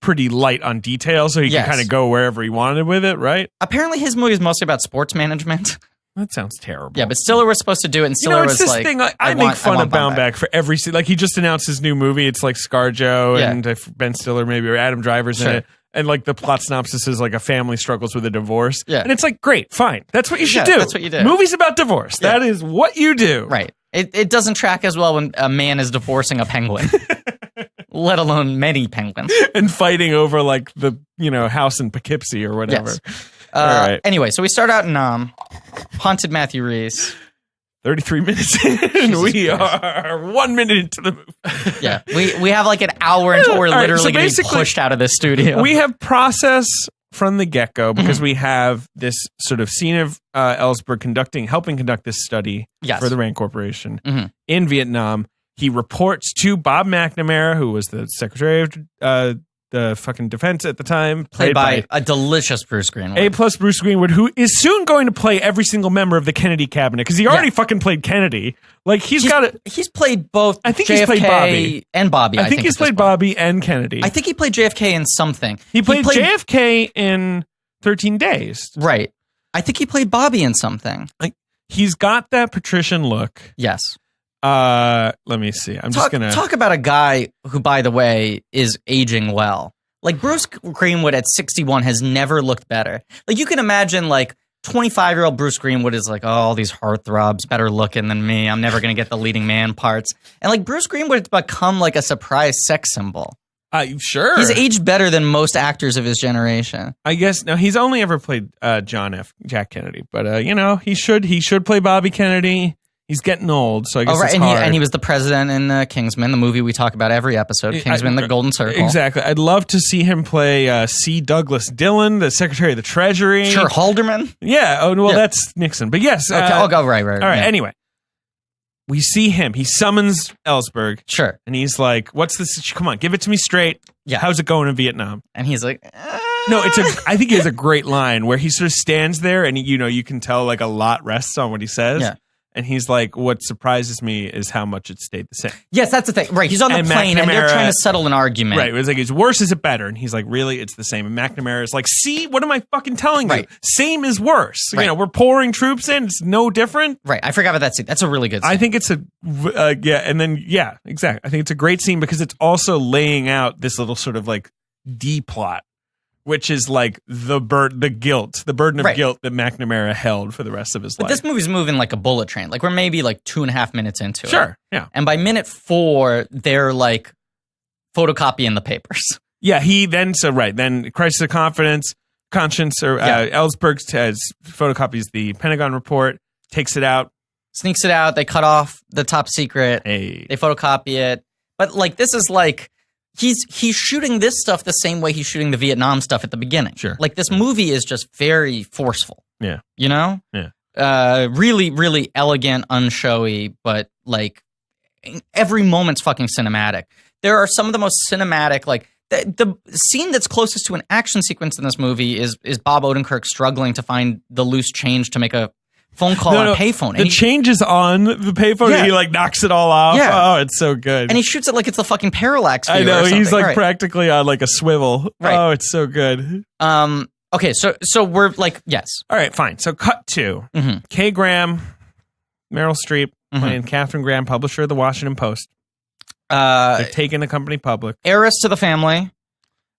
pretty light on detail, so he can kind of go wherever he wanted with it, right? Apparently his movie is mostly about sports management. That sounds terrible. Yeah, but Stiller was supposed to do it, and Stiller was like... Thing, I make fun of Baumbach for every... Like, he just announced his new movie. It's like ScarJo and Ben Stiller maybe, or Adam Driver's in it. And like the plot synopsis is like a family struggles with a divorce. Yeah. And it's like, great, fine. That's what you should do. That's what you do. Movies about divorce. Yeah. That is what you do. Right. It doesn't track as well when a man is divorcing a penguin. Let alone many penguins. And fighting over like the, house in Poughkeepsie or whatever. Yes. All right. Anyway, so we start out in Haunted Matthew Rhys. 33 minutes in. We are 1 minute into the movie. Yeah. We have like an hour until we're literally going to be pushed out of the studio. We have process from the get-go because we have this sort of scene of Ellsberg helping conduct this study for the Rand Corporation in Vietnam. He reports to Bob McNamara, who was the Secretary of the fucking defense at the time, played by a delicious Bruce Greenwood. A+ Bruce Greenwood, who is soon going to play every single member of the Kennedy cabinet because he already fucking played Kennedy. Like he's got it. He's played both. I think JFK he's played Bobby and Bobby. I think he's played Bobby and Kennedy. I think he played JFK in something. He played JFK in 13 Days. Right. I think he played Bobby in something. Like he's got that patrician look. Yes. Let me see. I'm just gonna talk about a guy who, by the way, is aging well. Like Bruce Greenwood at 61 has never looked better. Like you can imagine like 25-year-old Bruce Greenwood is like, oh, all these heartthrobs better looking than me. I'm never going to get the leading man parts. And like Bruce Greenwood has become like a surprise sex symbol. Sure. He's aged better than most actors of his generation. I guess. No, he's only ever played Jack Kennedy. But, he should play Bobby Kennedy. He's getting old, so I guess it's hard. And he was the president in Kingsman, the movie we talk about every episode, Kingsman, the Golden Circle. Exactly. I'd love to see him play C. Douglas Dillon, the Secretary of the Treasury. Sure, Haldeman. Yeah. Oh, well, that's Nixon. But yes. Okay, I'll go right. All right, anyway. We see him. He summons Ellsberg. Sure. And he's like, what's this? Come on, give it to me straight. Yeah. How's it going in Vietnam? And he's like... No, I think he has a great line where he sort of stands there and, you can tell like a lot rests on what he says. Yeah. And he's like, what surprises me is how much it stayed the same. Yes, that's the thing. Right. He's on the plane and they're trying to settle an argument. Right. It was like, is worse, is it better? And he's like, really? It's the same. And McNamara is like, see, what am I fucking telling you? Same is worse. Right. You know, we're pouring troops in. It's no different. Right. I forgot about that scene. That's a really good scene. I think it's exactly. I think it's a great scene because it's also laying out this little sort of like D plot, which is like the burden of guilt that McNamara held for the rest of his life. But this movie's moving like a bullet train. Like we're maybe like 2.5 minutes into it. Sure, yeah. And by minute 4, they're like photocopying the papers. Yeah, then Crisis of Conscience, Ellsberg photocopies the Pentagon report, takes it out. Sneaks it out. They cut off the top secret. Hey. They photocopy it. But like this is like... He's shooting this stuff the same way he's shooting the Vietnam stuff at the beginning. Sure. Like this movie is just very forceful. Yeah. You know? Yeah. Really, really elegant, unshowy, but like every moment's fucking cinematic. There are some of the most cinematic, like the scene that's closest to an action sequence in this movie is Bob Odenkirk struggling to find the loose change to make a phone call on a payphone. The change is on the payphone and he like knocks it all off. Yeah. Oh, it's so good. And he shoots it like it's the fucking parallax view. I know, he's like right. practically on like a swivel. Right. Oh, it's so good. Okay, so we're like, yes. All right, fine. So cut to Kay Graham, Meryl Streep, playing Katharine Graham, publisher of the Washington Post. They're taking the company public. Heiress to the family.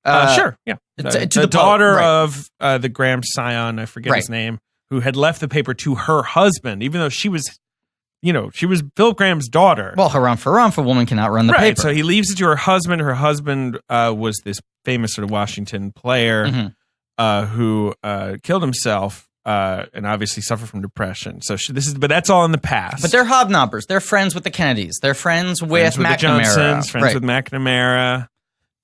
Sure, yeah. To the daughter of the Graham scion, I forget his name, who had left the paper to her husband, even though she was Philip Graham's daughter. Well, harumph, a woman cannot run the paper. So he leaves it to her husband. Her husband was this famous sort of Washington player who killed himself and obviously suffered from depression. So but that's all in the past. But they're hobnobbers. They're friends with the Kennedys. They're friends with McNamara. The Johnsons, friends with McNamara.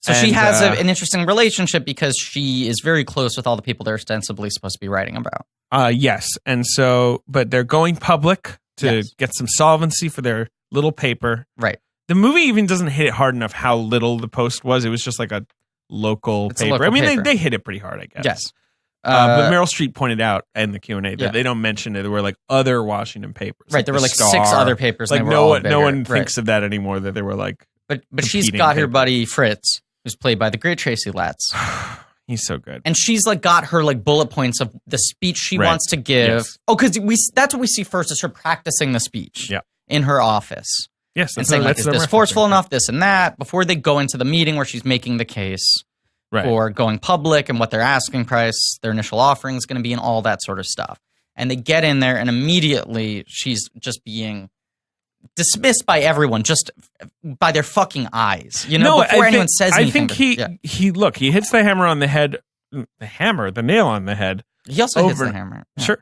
So she has an interesting relationship because she is very close with all the people they're ostensibly supposed to be writing about. Yes. And so, but they're going public to get some solvency for their little paper. Right. The movie even doesn't hit it hard enough how little the Post was. It was just like a local paper. I mean, they hit it pretty hard, I guess. Yes. But Meryl Streep pointed out in the Q&A that they don't mention it. There were like other Washington papers. Right. There were like 6 other papers. Like and they were no one thinks of that anymore, that they were like. But she's got her buddy Fritz, who's played by the great Tracy Letts. He's so good. And she's like got her like bullet points of the speech she wants to give. Yes. Oh, because that's what we see first is her practicing the speech in her office. Yes. And saying like, is this forceful enough, this and that, before they go into the meeting where she's making the case for going public and what their asking price, their initial offering is going to be and all that sort of stuff. And they get in there and immediately she's just being dismissed by everyone just by their fucking eyes, before anyone says anything. I think he hits the hammer on the head, the nail on the head. He also hits the hammer. Yeah. Sure.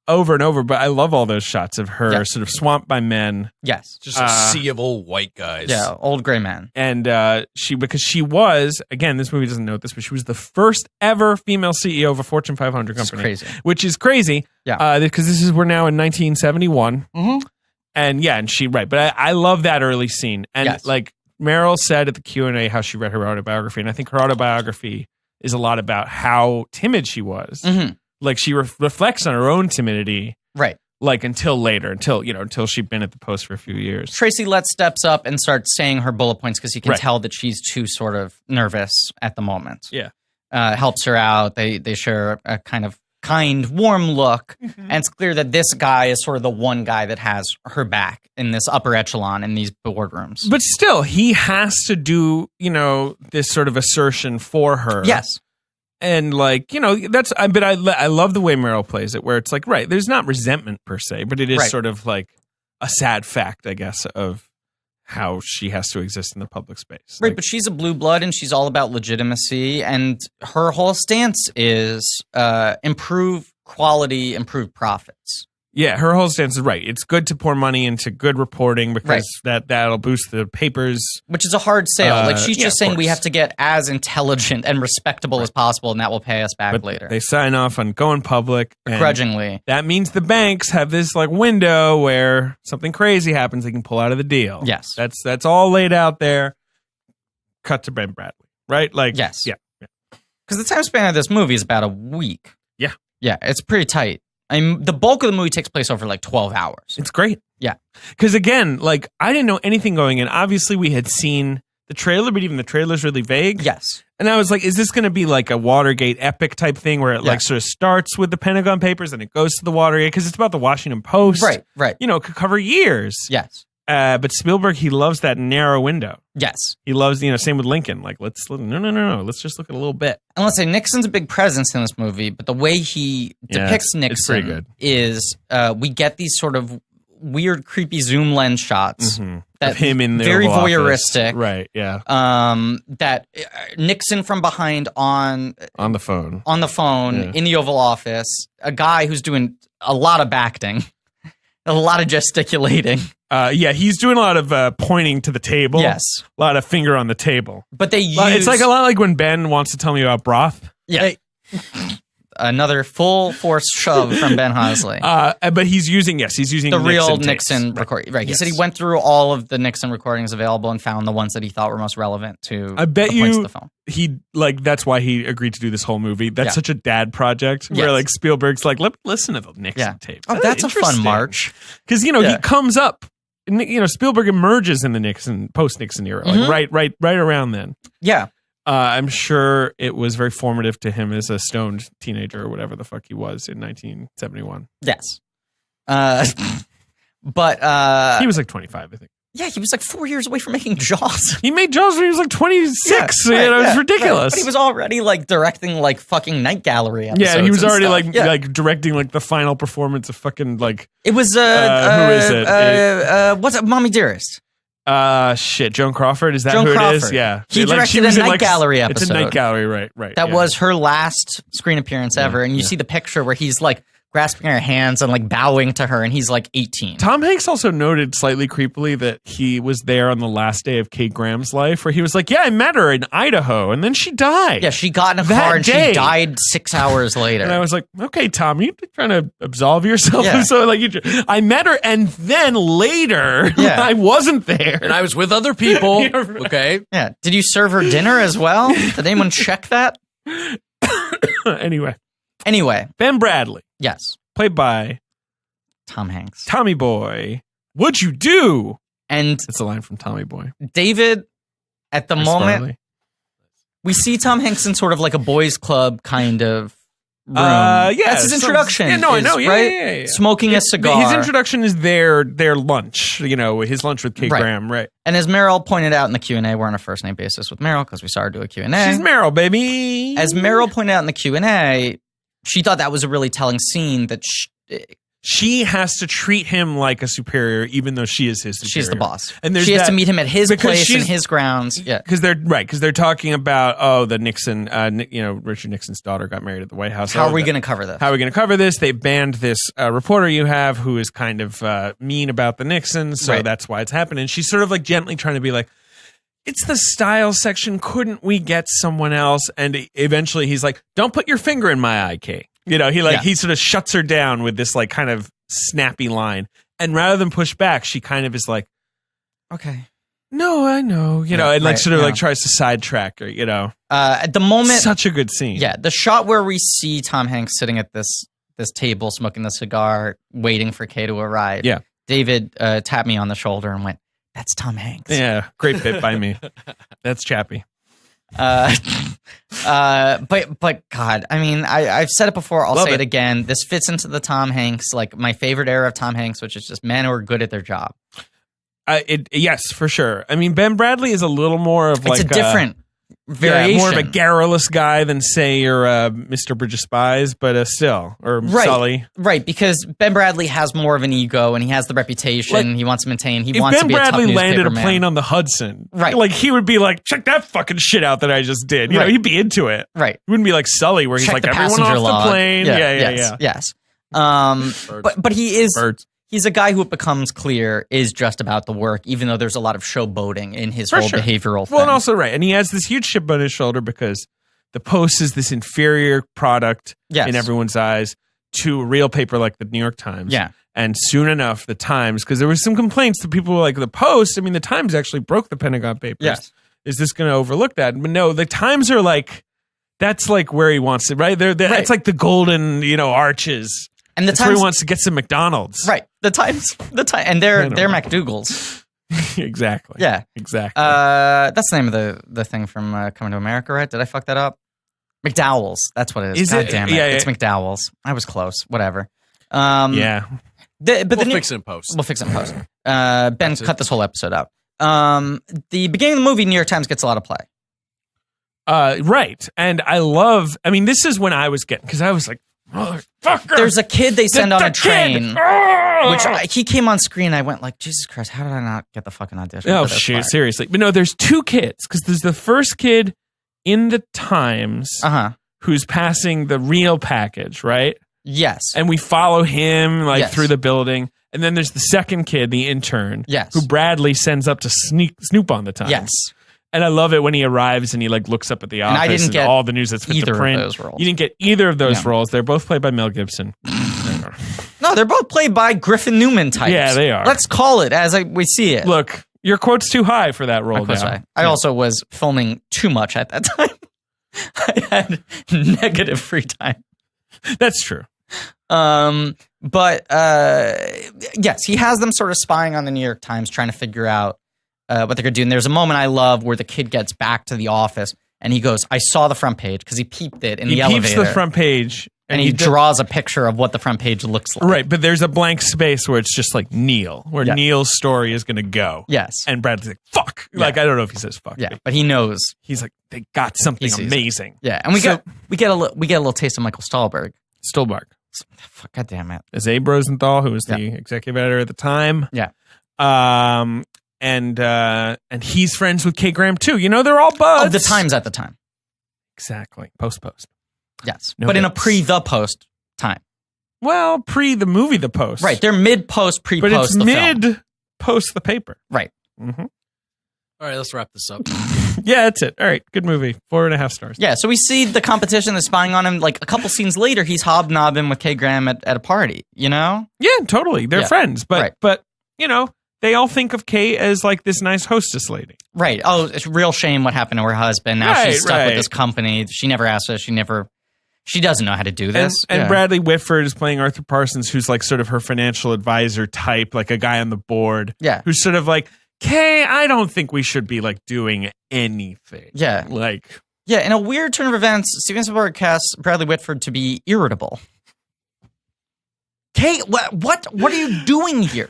Over and over, but I love all those shots of her sort of swamped by men. Yes. Just a sea of old white guys. Yeah, old gray men. And because she was, again, this movie doesn't note this, but she was the first ever female CEO of a Fortune 500 company. It's crazy. Which is crazy. Yeah. Because we're now in 1971. Mm-hmm. And but I love that early scene. And like Meryl said at the Q&A how she read her autobiography, and I think her autobiography is a lot about how timid she was. Mm-hmm. Like she reflects on her own timidity. Right. Like until she'd been at the Post for a few years. Tracy Letts steps up and starts saying her bullet points because he can tell that she's too sort of nervous at the moment. Yeah. Helps her out. They share a kind, warm look. And it's clear that this guy is sort of the one guy that has her back in this upper echelon in these boardrooms. But still, he has to do, this sort of assertion for her. Yes. And but I love the way Meryl plays it, where it's like, there's not resentment per se, but it is sort of like a sad fact, I guess, of how she has to exist in the public space. Right, but she's a blue blood and she's all about legitimacy, and her whole stance is improve quality, improve profits. Yeah, her whole stance is right. It's good to pour money into good reporting because that'll boost the papers. Which is a hard sale. She's just saying we have to get as intelligent and respectable as possible, and that will pay us back later. They sign off on going public. Begrudgingly. That means the banks have this window where something crazy happens, they can pull out of the deal. Yes. That's all laid out there. Cut to Ben Bradley, right? Yes. Yeah. Because the time span of this movie is about a week. Yeah. Yeah, it's pretty tight. I mean, the bulk of the movie takes place over like 12 hours. It's great. Yeah. Because again, like I didn't know anything going in. Obviously, we had seen the trailer, but even the trailer's really vague. Yes. And I was like, is this going to be like a Watergate epic type thing where it like sort of starts with the Pentagon Papers and it goes to the Watergate? Because it's about the Washington Post. Right. You know, it could cover years. Yes. But Spielberg, he loves that narrow window. Yes. He loves, same with Lincoln. Like, no. Let's just look at a little bit. And let's say Nixon's a big presence in this movie, but the way he depicts Nixon is we get these sort of weird, creepy zoom lens shots that of him in the very Oval voyeuristic. Office. Right, yeah. That Nixon from behind on the phone in the Oval Office, a guy who's doing a lot of acting, a lot of gesticulating. He's doing a lot of pointing to the table. Yes. A lot of finger on the table. But they use... It's like a lot like when Ben wants to tell me about broth. Yeah. Another full force shove from Ben Hosley. But he's using the real Nixon recording. Right. He said he went through all of the Nixon recordings available and found the ones that he thought were most relevant to I bet the points you of the film. He that's why he agreed to do this whole movie. That's such a dad project where like Spielberg's like, let me listen to the Nixon tapes. Oh, that's a fun march. Because he comes up. Spielberg emerges in the post-Nixon era, like right around then. Yeah. I'm sure it was very formative to him as a stoned teenager or whatever the fuck he was in 1971. Yes. But he was like 25, I think. Yeah, he was like 4 years away from making Jaws. He made Jaws when he was like 26. It was ridiculous. Right. But he was already like directing like fucking Night Gallery episodes. Yeah, he was already like directing like the final performance of fucking like. It was who is it? What's it? Mommy Dearest. Joan Crawford. Is that Joan who Crawford. it is? Yeah, he directed a Night Gallery episode. It's a Night Gallery, right. That was her last screen appearance ever, and you see the picture where he's like grasping her hands and like bowing to her, and he's like 18. Tom Hanks also noted slightly creepily that he was there on the last day of Kate Graham's life, where he was like, "Yeah, I met her in Idaho, and then she died." Yeah, she got in a car and she died 6 hours later. And I was like, "Okay, Tom, you trying to absolve yourself?" Yeah. So like, I met her, and then later, I wasn't there, and I was with other people. Okay, yeah. Did you serve her dinner as well? Did anyone check that? Anyway, Ben Bradley. Yes. Played by Tom Hanks. Tommy Boy. What'd you do? And it's a line from Tommy Boy. David, at the moment, we see Tom Hanks in sort of like a boys' club kind of room. That's his introduction. I know. Yeah. Smoking a cigar. His introduction is their lunch, his lunch with Kate Graham, right. And as Meryl pointed out in the Q&A, we're on a first-name basis with Meryl because we saw her do a Q&A. She's Meryl, baby. As Meryl pointed out in the Q&A, she thought that was a really telling scene that she has to treat him like a superior, even though she is his superior. She's the boss. And she has to meet him at his place and his grounds. Yeah, because they're talking about the Nixon, Richard Nixon's daughter got married at the White House. How are we going to cover this? How are we going to cover this? They banned this reporter you have who is kind of mean about the Nixons, so that's why it's happening. She's sort of like gently trying to be like, it's the style section. Couldn't we get someone else? And eventually he's like, don't put your finger in my eye, Kate. He sort of shuts her down with this like kind of snappy line. And rather than push back, she kind of is like, okay, no, I know, and tries to sidetrack her, At the moment, such a good scene. Yeah. The shot where we see Tom Hanks sitting at this table, smoking the cigar, waiting for Kay to arrive. Yeah. David tapped me on the shoulder and went, "That's Tom Hanks." Yeah. Great bit by me. That's Chappie. But God, I mean, I've said it before. I'll say it again. This fits into the Tom Hanks, like my favorite era of Tom Hanks, which is just men who are good at their job. Yes, for sure. I mean, Ben Bradley is a little more of it's a different variation. More of a garrulous guy than say your Mr. Bridge of Spies, but still, or Sully. Right, because Ben Bradley has more of an ego and he has the reputation he wants to maintain. He wants to be a tough newspaper man. If Ben Bradley landed a plane on the Hudson, like he would be like, check that fucking shit out that I just did. You know, he'd be into it. Right. He wouldn't be like Sully where he's like, everyone off the plane. Yes. But he is... Birds. He's a guy who it becomes clear is just about the work, even though there's a lot of showboating in his whole behavioral thing. Well, and also, and he has this huge chip on his shoulder because the Post is this inferior product in everyone's eyes to a real paper like the New York Times. Yeah. And soon enough, the Times, because there was some complaints that people were like, the Post, I mean, the Times actually broke the Pentagon Papers. Yes. Is this going to overlook that? But no, the Times are like, that's like where he wants it, right? It's like the golden, arches. And the That's where he Times, wants to get some McDonald's. right? The Times, and they're McDougal's. Exactly. Yeah, exactly. that's the name of the thing from Coming to America, right? Did I fuck that up? McDowell's. That's what it is. Is God it? damn it. Yeah, It's yeah. McDowell's. I was close. Whatever. Yeah. We'll fix it in post. We'll fix it in post. Ben cut this whole episode out. The beginning of the movie, New York Times gets a lot of play. Right. And I mean, this is when I was getting, because I was like, motherfucker. There's a kid they send on a train, Ah! which he came on screen. I went like, Jesus Christ, how did I not get the fucking audition? Oh, for this shit. part? Seriously. But no, there's two kids, because there's the first kid in the Times who's passing the real package, right? Yes. And we follow him Yes. through the building. And then there's the second kid, the intern, Yes. who Bradley sends up to snoop on the Times. Yes. And I love it when he arrives and he looks up at the office I didn't get all the news that's fit either to print. of those roles. You didn't get either of those No. roles. They're both played by Mel Gibson. No, they're both played by Griffin Newman types. Yeah, they are. Let's call it as we see it. Look, your quote's too high for that role now. I also was filming too much at that time. I had negative free time. That's true. But yes, he has them sort of spying on the New York Times, trying to figure out what they're going to do. And there's a moment I love where the kid gets back to the office and he goes, I saw the front page, because he peeped it in the elevator. He peeps the front page. And he draws a picture of what the front page looks like. Right, but there's a blank space where it's just like Neil, where Yeah. Neil's story is going to go. Yes. And Bradley's like, fuck. Yeah. I don't know if he says fuck. Yeah, but he knows. He's like, they got something He sees it. amazing. Yeah, and we get a little taste of Michael Stolberg. Stolberg. Fuck, God damn it. As Abe Rosenthal, who was the executive editor at the time. Yeah. And he's friends with Kay Graham too. They're all buds. Of the Times at the time. Exactly. Post. Yes. No but in a bits. pre-the post time. Well, pre the movie, The Post. Right. They're mid-post, pre-post But it's the film. mid-post the paper. Right. Mm-hmm. All right, let's wrap this up. Yeah, that's it. All right. Good movie. 4.5 stars. Yeah, so we see the competition that's spying on him. Like a couple scenes later, he's hobnobbing with Kay Graham at a party, you know? Yeah, totally. They're Yeah. friends. But, Right. but they all think of Kay as like this nice hostess lady. Right. Oh, it's a real shame what happened to her husband. Now Right, she's stuck right. with this company. She never asked us. She doesn't know how to do this. And Yeah. Bradley Whitford is playing Arthur Parsons, who's like sort of her financial advisor type, like a guy on the board. Yeah. Who's sort of like, Kay, I don't think we should be like doing anything. Yeah. Like, Yeah, in a weird turn of events, Steven Spielberg casts Bradley Whitford to be irritable. Kay, what are you doing here?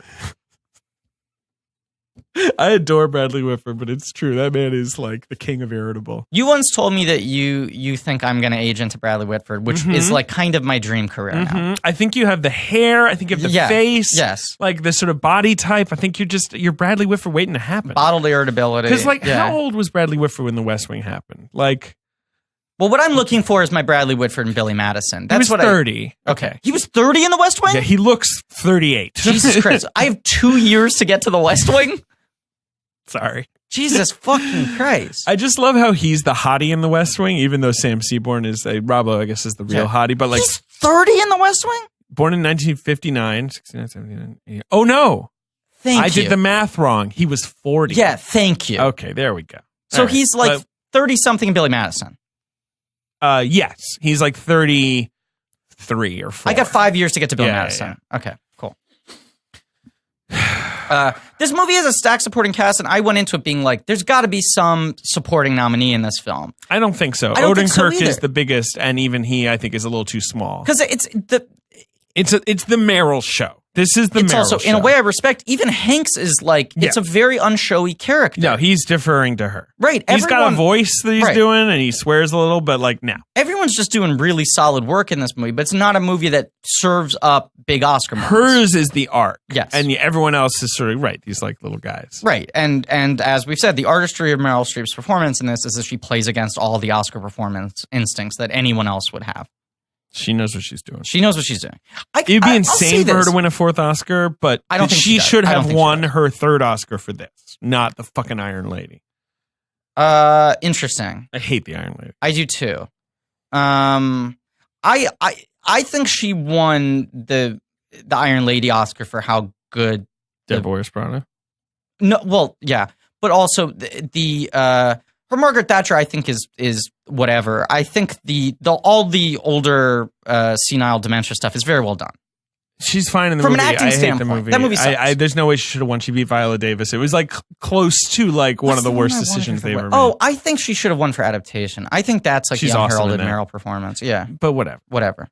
I adore Bradley Whitford, but it's true. That man is like the king of irritable. You once told me that you think I'm going to age into Bradley Whitford, which is like kind of my dream career now. Mhm. I think you have the hair. I think you have the face. Yes. Like the sort of body type. I think you're Bradley Whitford waiting to happen. Bottled irritability. Because Yeah. how old was Bradley Whitford when The West Wing happened? Like, Well, what I'm looking for is my Bradley Whitford and Billy Madison. That's he was what 30. Okay. He was 30 in The West Wing? Yeah, he looks 38. Jesus Christ. I have 2 years to get to The West Wing? Sorry. Jesus fucking Christ. I just love how he's the hottie in The West Wing, even though Sam Seaborn is Rob Lowe, I guess, is the real hottie. But like, He's 30 in The West Wing? born in 1959, 69, 79, 80. Oh no, Thank you. I did the math wrong. He was 40. Yeah, thank you. Okay, there we go. So All right. he's like 30 something in Billy Madison. Yes, he's like 33 or 4. I got 5 years to get to Billy Yeah, Madison. Okay, cool. This movie has a stacked supporting cast, and I went into it being like, there's got to be some supporting nominee in this film. I don't think so. I don't think so Odenkirk either. is the biggest, and even he, I think, is a little too small. Because it's the Meryl show. This is the it's Meryl also, show. in a way I respect, even Hanks is like, it's a very unshowy character. No, he's deferring to her. Right. He's got a voice that he's Right. doing, and he swears a little, but like, no. Everyone's just doing really solid work in this movie, but it's not a movie that serves up big Oscar moments. Hers is the arc. Yes. And everyone else is sort of, right, these like little guys. Right, and as we've said, the artistry of Meryl Streep's performance in this is that she plays against all the Oscar performance instincts that anyone else would have. She knows what she's doing. She knows what she's doing. It'd be I'll insane say for her this. to win a 4th Oscar, but I don't think she does. should I don't have think she won does. her 3rd Oscar for this, not the fucking Iron Lady. Interesting. I hate the Iron Lady. I do too. I think she won the Iron Lady Oscar for how good. Devil Wears Prada. No, well, yeah, but also the her Margaret Thatcher, I think is whatever. I think all the older senile dementia stuff is very well done. She's fine in the From movie. an acting I hate standpoint, the movie. that movie sucks. There's no way she should have won. She beat Viola Davis. It was like close to like one What's of the one worst I wanted decisions her they to ever win? made. Oh, I think she should have won for adaptation. I think that's like She's the awesome unheralded in that. Meryl performance. Yeah, But whatever.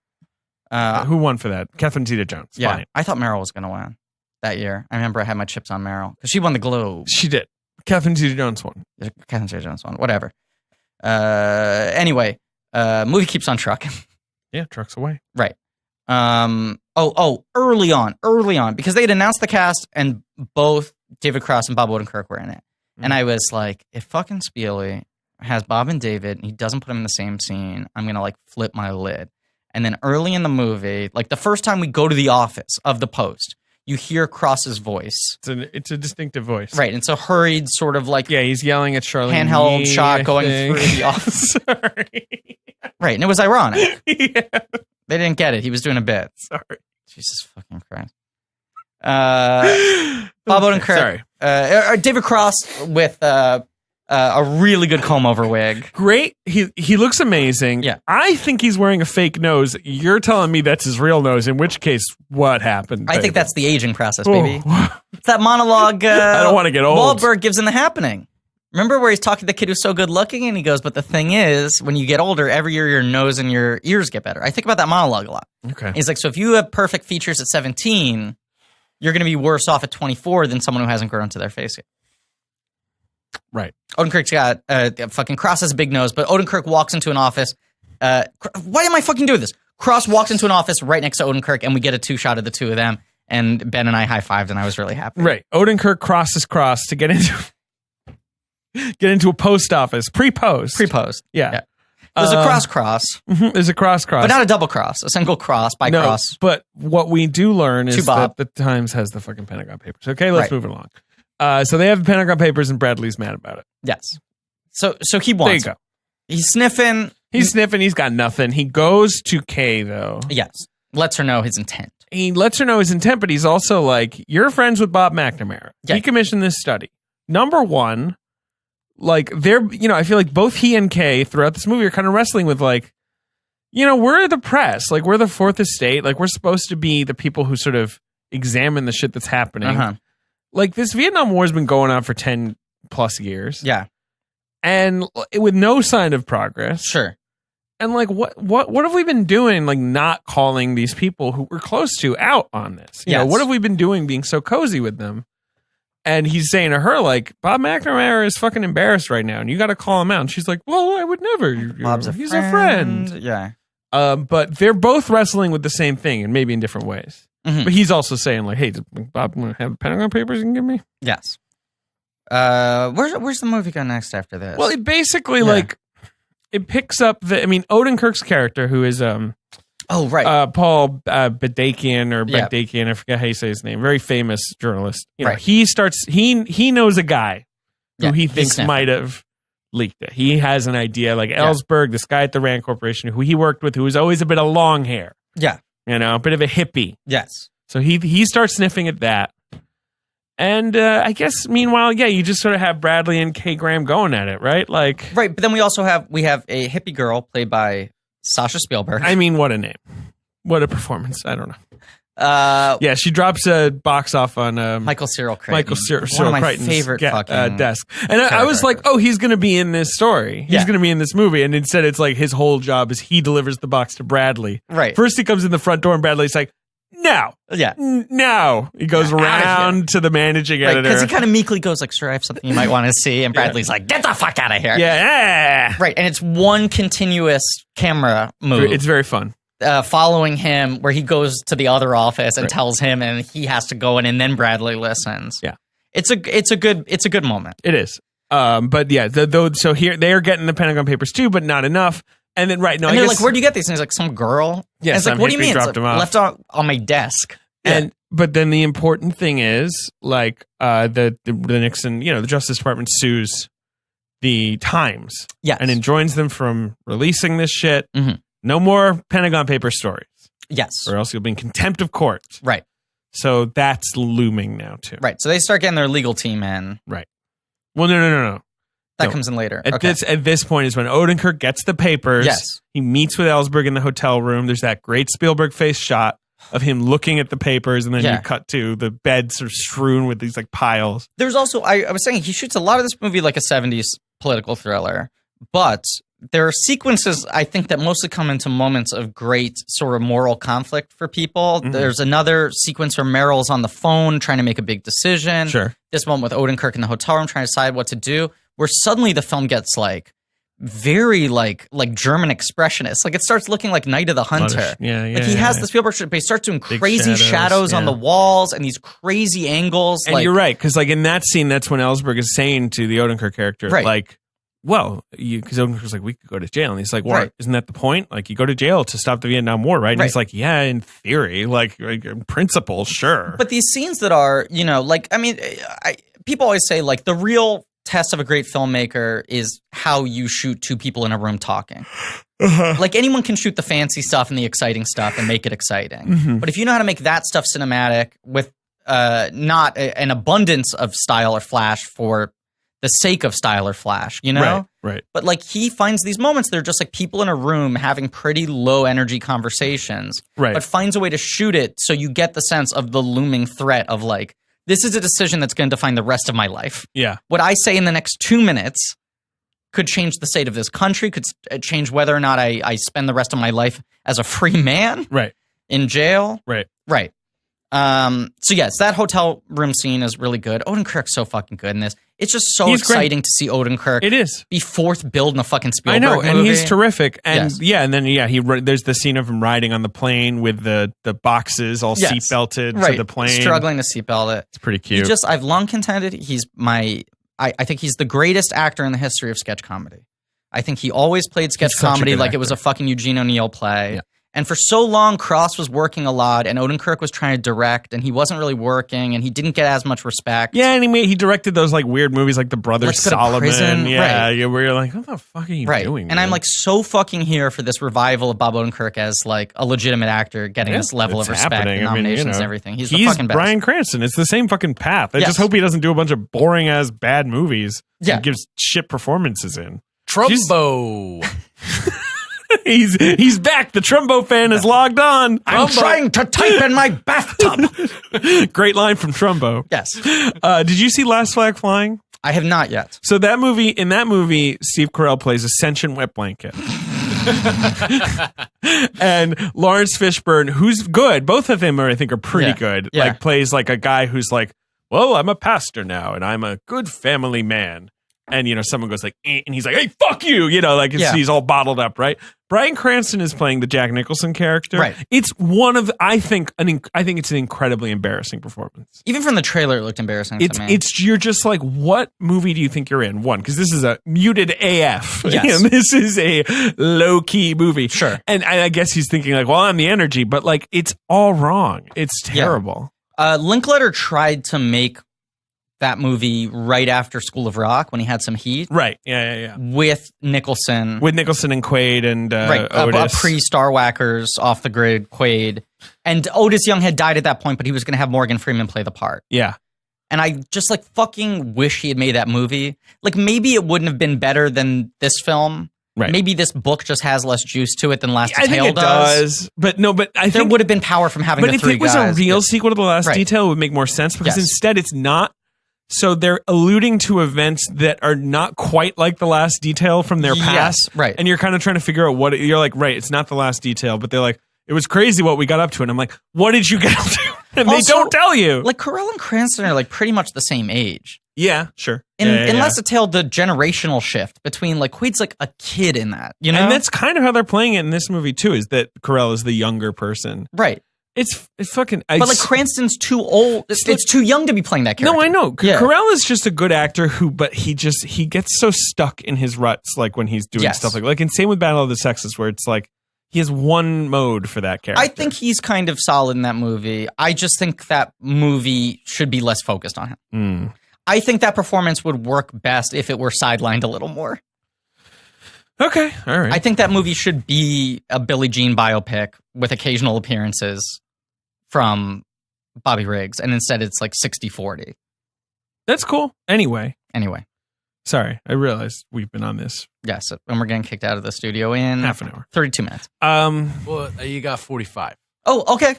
Who won for that? Catherine Zeta-Jones. yeah. Fine. I thought Meryl was going to win that year. I remember I had my chips on Meryl because she won the Globe. She did. Catherine Zeta-Jones won. Catherine Zeta-Jones won. Whatever. Anyway, movie keeps on trucking. Yeah, trucks away. Right. Early on, because they had announced the cast and both David Cross and Bob Odenkirk were in it. And I was like, if fucking Spielberg has Bob and David and he doesn't put them in the same scene, I'm going to like flip my lid. And then early in the movie, like the first time we go to the office of the Post, you hear Cross's voice. It's a distinctive voice. Right. It's a hurried sort of like Yeah, he's yelling at Charlene. handheld shot I going think. through the office. Sorry. Right. And it was ironic. Yeah. They didn't get it. He was doing a bit. Sorry. Jesus fucking Christ. Bob Odenkirk. Sorry. David Cross with a really good comb over wig. Great. He looks amazing. Yeah. I think he's wearing a fake nose. You're telling me that's his real nose, in which case, what happened? I think baby? that's the aging process, baby. Oh. It's that monologue I don't want to get old. Wahlberg gives in The Happening. Remember where he's talking to the kid who's so good looking and he goes, but the thing is, when you get older, every year your nose and your ears get better. I think about that monologue a lot. Okay. He's like, so if you have perfect features at 17, you're going to be worse off at 24 than someone who hasn't grown to their face yet. Right. Odenkirk's got fucking Cross has a big nose, but Odenkirk walks into an office. Why am I fucking doing this? Cross walks into an office right next to Odenkirk, and we get a two shot of the two of them. And Ben and I high fived, and I was really happy. Right. Odenkirk crosses Cross to get into a post office. Pre-post. Yeah. There's a cross, Mhm, there's a cross. but not a double cross, a single cross by No, cross. but what we do learn is Bob. that the Times has the fucking Pentagon Papers. Okay, let's Right. move it along. So they have the Pentagon Papers, and Bradley's mad about it. Yes. So he There you wants. go. He's sniffing. He's sniffing. He's got nothing. He goes to Kay, though. Yes. Lets her know his intent. He lets her know his intent, but he's also like, you're friends with Bob McNamara. Yeah. He commissioned this study. Number one, like, I feel like both he and Kay throughout this movie are kind of wrestling with, like, we're the press. Like, we're the Fourth Estate. Like, we're supposed to be the people who sort of examine the shit that's happening. Uh-huh. Like, this Vietnam War has been going on for 10 plus years. Yeah. And with no sign of progress. Sure. And like, what have we been doing? Like, not calling these people who we're close to out on this. You know, Yes. what have we been doing being so cozy with them? And he's saying to her, like, Bob McNamara is fucking embarrassed right now, and you got to call him out. And she's like, well, I would never. Bob's He's a friend. Yeah. But they're both wrestling with the same thing, and maybe in different ways. Mhm. But he's also saying, like, hey, does Bob want to have Pentagon Papers you can give me? Yes. Where's the movie go next after this? Well, it basically, like, it picks up Odenkirk's character, who is oh right, Paul Badakian or Yeah. Badakian, I forget how you say his name. Very famous journalist. Right. He knows a guy who Yeah, he he's thinks sniffing. might have leaked it. He has an idea, like Ellsberg, this guy at the Rand Corporation who he worked with, who was always a bit of long hair, yeah, a bit of a hippie. yes, So he starts sniffing at that. And I guess meanwhile, you just sort of have Bradley and Kay Graham going at it, right? Like, right. But then we also have a hippie girl played by Sasha Spielberg. I mean, what a name. What a performance. I don't know. Yeah, she drops a box off on Michael Cyril Crichton. Michael Cyril one of my Crichton's favorite fucking desk. And I was like, oh, he's going to be in this story. He's Yeah. going to be in this movie. And instead, it's like his whole job is he delivers the box to Bradley. Right. First, he comes in the front door and Bradley's like, no. Yeah. No. He goes Yeah, outta around to the managing Right, editor. because he kind of meekly goes like, sir, I have something you might want to see. And Bradley's like, get the fuck out of here. yeah. Right, and it's one continuous camera move. It's very fun. Following him where he goes to the other office and tells him and he has to go in and then Bradley listens. Yeah. It's a good moment. It is. But yeah, so here they are getting the Pentagon Papers too, but not enough. And then And I they're guess, like, where'd you get these? And he's like, some girl. Yeah, and it's like, some what do you hippie mean? It's dropped like, him off. left on my desk. But then the important thing is, like, the Nixon, the Justice Department sues the Times, Yes. and enjoins them from releasing this shit. Mhm. No more Pentagon paper stories, Yes. or else you'll be in contempt of court. Right. So that's looming now too. Right. So they start getting their legal team in. Right. Well, no. That No. comes in later. At Okay. this point is when Odenkirk gets the papers. Yes. He meets with Ellsberg in the hotel room. There's that great Spielberg face shot of him looking at the papers, and then Yeah. you cut to the bed sort of strewn with these like piles. There's also, I was saying, he shoots a lot of this movie like a 70s political thriller, but there are sequences, I think, that mostly come into moments of great sort of moral conflict for people. Mm-hmm. There's another sequence where Meryl's on the phone trying to make a big decision. Sure. This one with Odenkirk in the hotel room trying to decide what to do, where suddenly the film gets like very like German expressionist. Like it starts looking like Night of the Hunter. Like he has the Spielberg shit, but he starts doing Big crazy shadows on yeah. the walls and these crazy angles. And like, you're right, because like in that scene, that's when Ellsberg is saying to the Odenkirk character, Right. like, well, because Odenkirk's like, we could go to jail. And he's like, well, Right. isn't that the point? Like, you go to jail to stop the Vietnam War, right? And Right. he's like, yeah, in theory, like in principle, sure. But these scenes that are, you know, like, I mean, people always say, like, the real test of a great filmmaker is how you shoot two people in a room talking. Like, anyone can shoot the fancy stuff and the exciting stuff and make it exciting. Mm-hmm. But if you know how to make that stuff cinematic with not an abundance of style or flash for the sake of style or flash, you know? Right. But, like, he finds these moments that are just, like, people in a room having pretty low-energy conversations. Right. But finds a way to shoot it so you get the sense of the looming threat of, like, this is a decision that's going to define the rest of my life. Yeah. What I say in the next 2 minutes could change the state of this country, could change whether or not I spend the rest of my life as a free man Right. in jail. Right. Right. So yes, that hotel room scene is really good. Odenkirk's so fucking good in this. It's just so He's great. exciting to see Odenkirk. It is. Be fourth build in a fucking I Spielberg know, movie. and he's terrific. And Yes. yeah, and then there's the scene of him riding on the plane with the boxes all Yes. seatbelted Right. to the plane. Struggling to seatbelt it. It's pretty cute. I've long contended he's I think he's the greatest actor in the history of sketch comedy. I think he always played sketch He's such a comedy good like it was a actor. fucking Eugene O'Neill play. Yeah. And for so long, Cross was working a lot, and Odenkirk was trying to direct, and he wasn't really working, and he didn't get as much respect. Yeah, and he directed those like weird movies like The Brothers Let's Go to Solomon. Prison, Yeah, right. yeah, where you're like, what the fuck are you Right. doing? And I'm man? like so fucking here for this revival of Bob Odenkirk as like a legitimate actor getting Yeah, this level of it's respect happening. and I mean, nominations you know, and everything. He's the fucking best. Bryan Cranston. It's the same fucking path. I Yes. just hope he doesn't do a bunch of boring ass bad movies. Yeah. He gives shit performances in. Trumbo. He's back. The Trumbo fan has logged on. I'm trying to type in my bathtub. Great line from Trumbo. Yes. Did you see Last Flag Flying? I have not yet. So in that movie, Steve Carell plays a sentient wet blanket. And Lawrence Fishburne, who's good, both of them I think are pretty Yeah. good. Yeah. Like plays like a guy who's like, well, I'm a pastor now and I'm a good family man. And, you know, someone goes like, eh, and he's like, hey, fuck you. You know, like Yeah. he's all bottled up, right? Bryan Cranston is playing the Jack Nicholson character. Right. It's one of, I think it's an incredibly embarrassing performance. Even from the trailer, it looked embarrassing to me. You're just like, what movie do you think you're in? One, because this is a muted AF. Yes. And this is a low key movie. Sure. And I guess he's thinking like, well, I'm the energy, but like, it's all wrong. It's terrible. Linklater tried to make that movie right after School of Rock when he had some heat. Right. Yeah. With Nicholson. With Nicholson and Quaid and a Otis. pre-Star Whackers, off the grid Quaid. And Otis Young had died at that point, but he was going to have Morgan Freeman play the part. Yeah. And I just like fucking wish he had made that movie. Like maybe it wouldn't have been better than this film. Right. Maybe this book just has less juice to it than Last I Detail think it does. But no, but I There think would have been power from having But the if three it was guys. a real sequel to The Last Right. Detail, it would make more sense because Yes. instead it's not. So they're alluding to events that are not quite like The Last Detail from their Yes, past. right. And you're kind of trying to figure out what you're like, right, it's not The Last Detail, but they're like, it was crazy what we got up to. And I'm like, what did you get up to? And they Also, don't tell you. Like Carell and Cranston are like pretty much the same age. Yeah, sure. In Yeah. Last Detail, the generational shift between like Quaid's like a kid in that, you know? And that's kind of how they're playing it in this movie too, is that Carell is the younger person. right. It's fucking. But like Cranston's too old. It's too young to be playing that character. No, I know. Yeah. Carell is just a good actor but he gets so stuck in his ruts, like when he's doing Yes. stuff like and same with Battle of the Sexes, where it's like he has one mode for that character. I think he's kind of solid in that movie. I just think that movie should be less focused on him. Mm. I think that performance would work best if it were sidelined a little more. Okay, all right. I think that movie should be a Billie Jean biopic with occasional appearances from Bobby Riggs, and instead it's like 60-40. That's cool. Anyway, Sorry, I realized we've been on this yes, and we're getting kicked out of the studio in half an hour. 32 minutes. Well, you got 45. Oh, okay.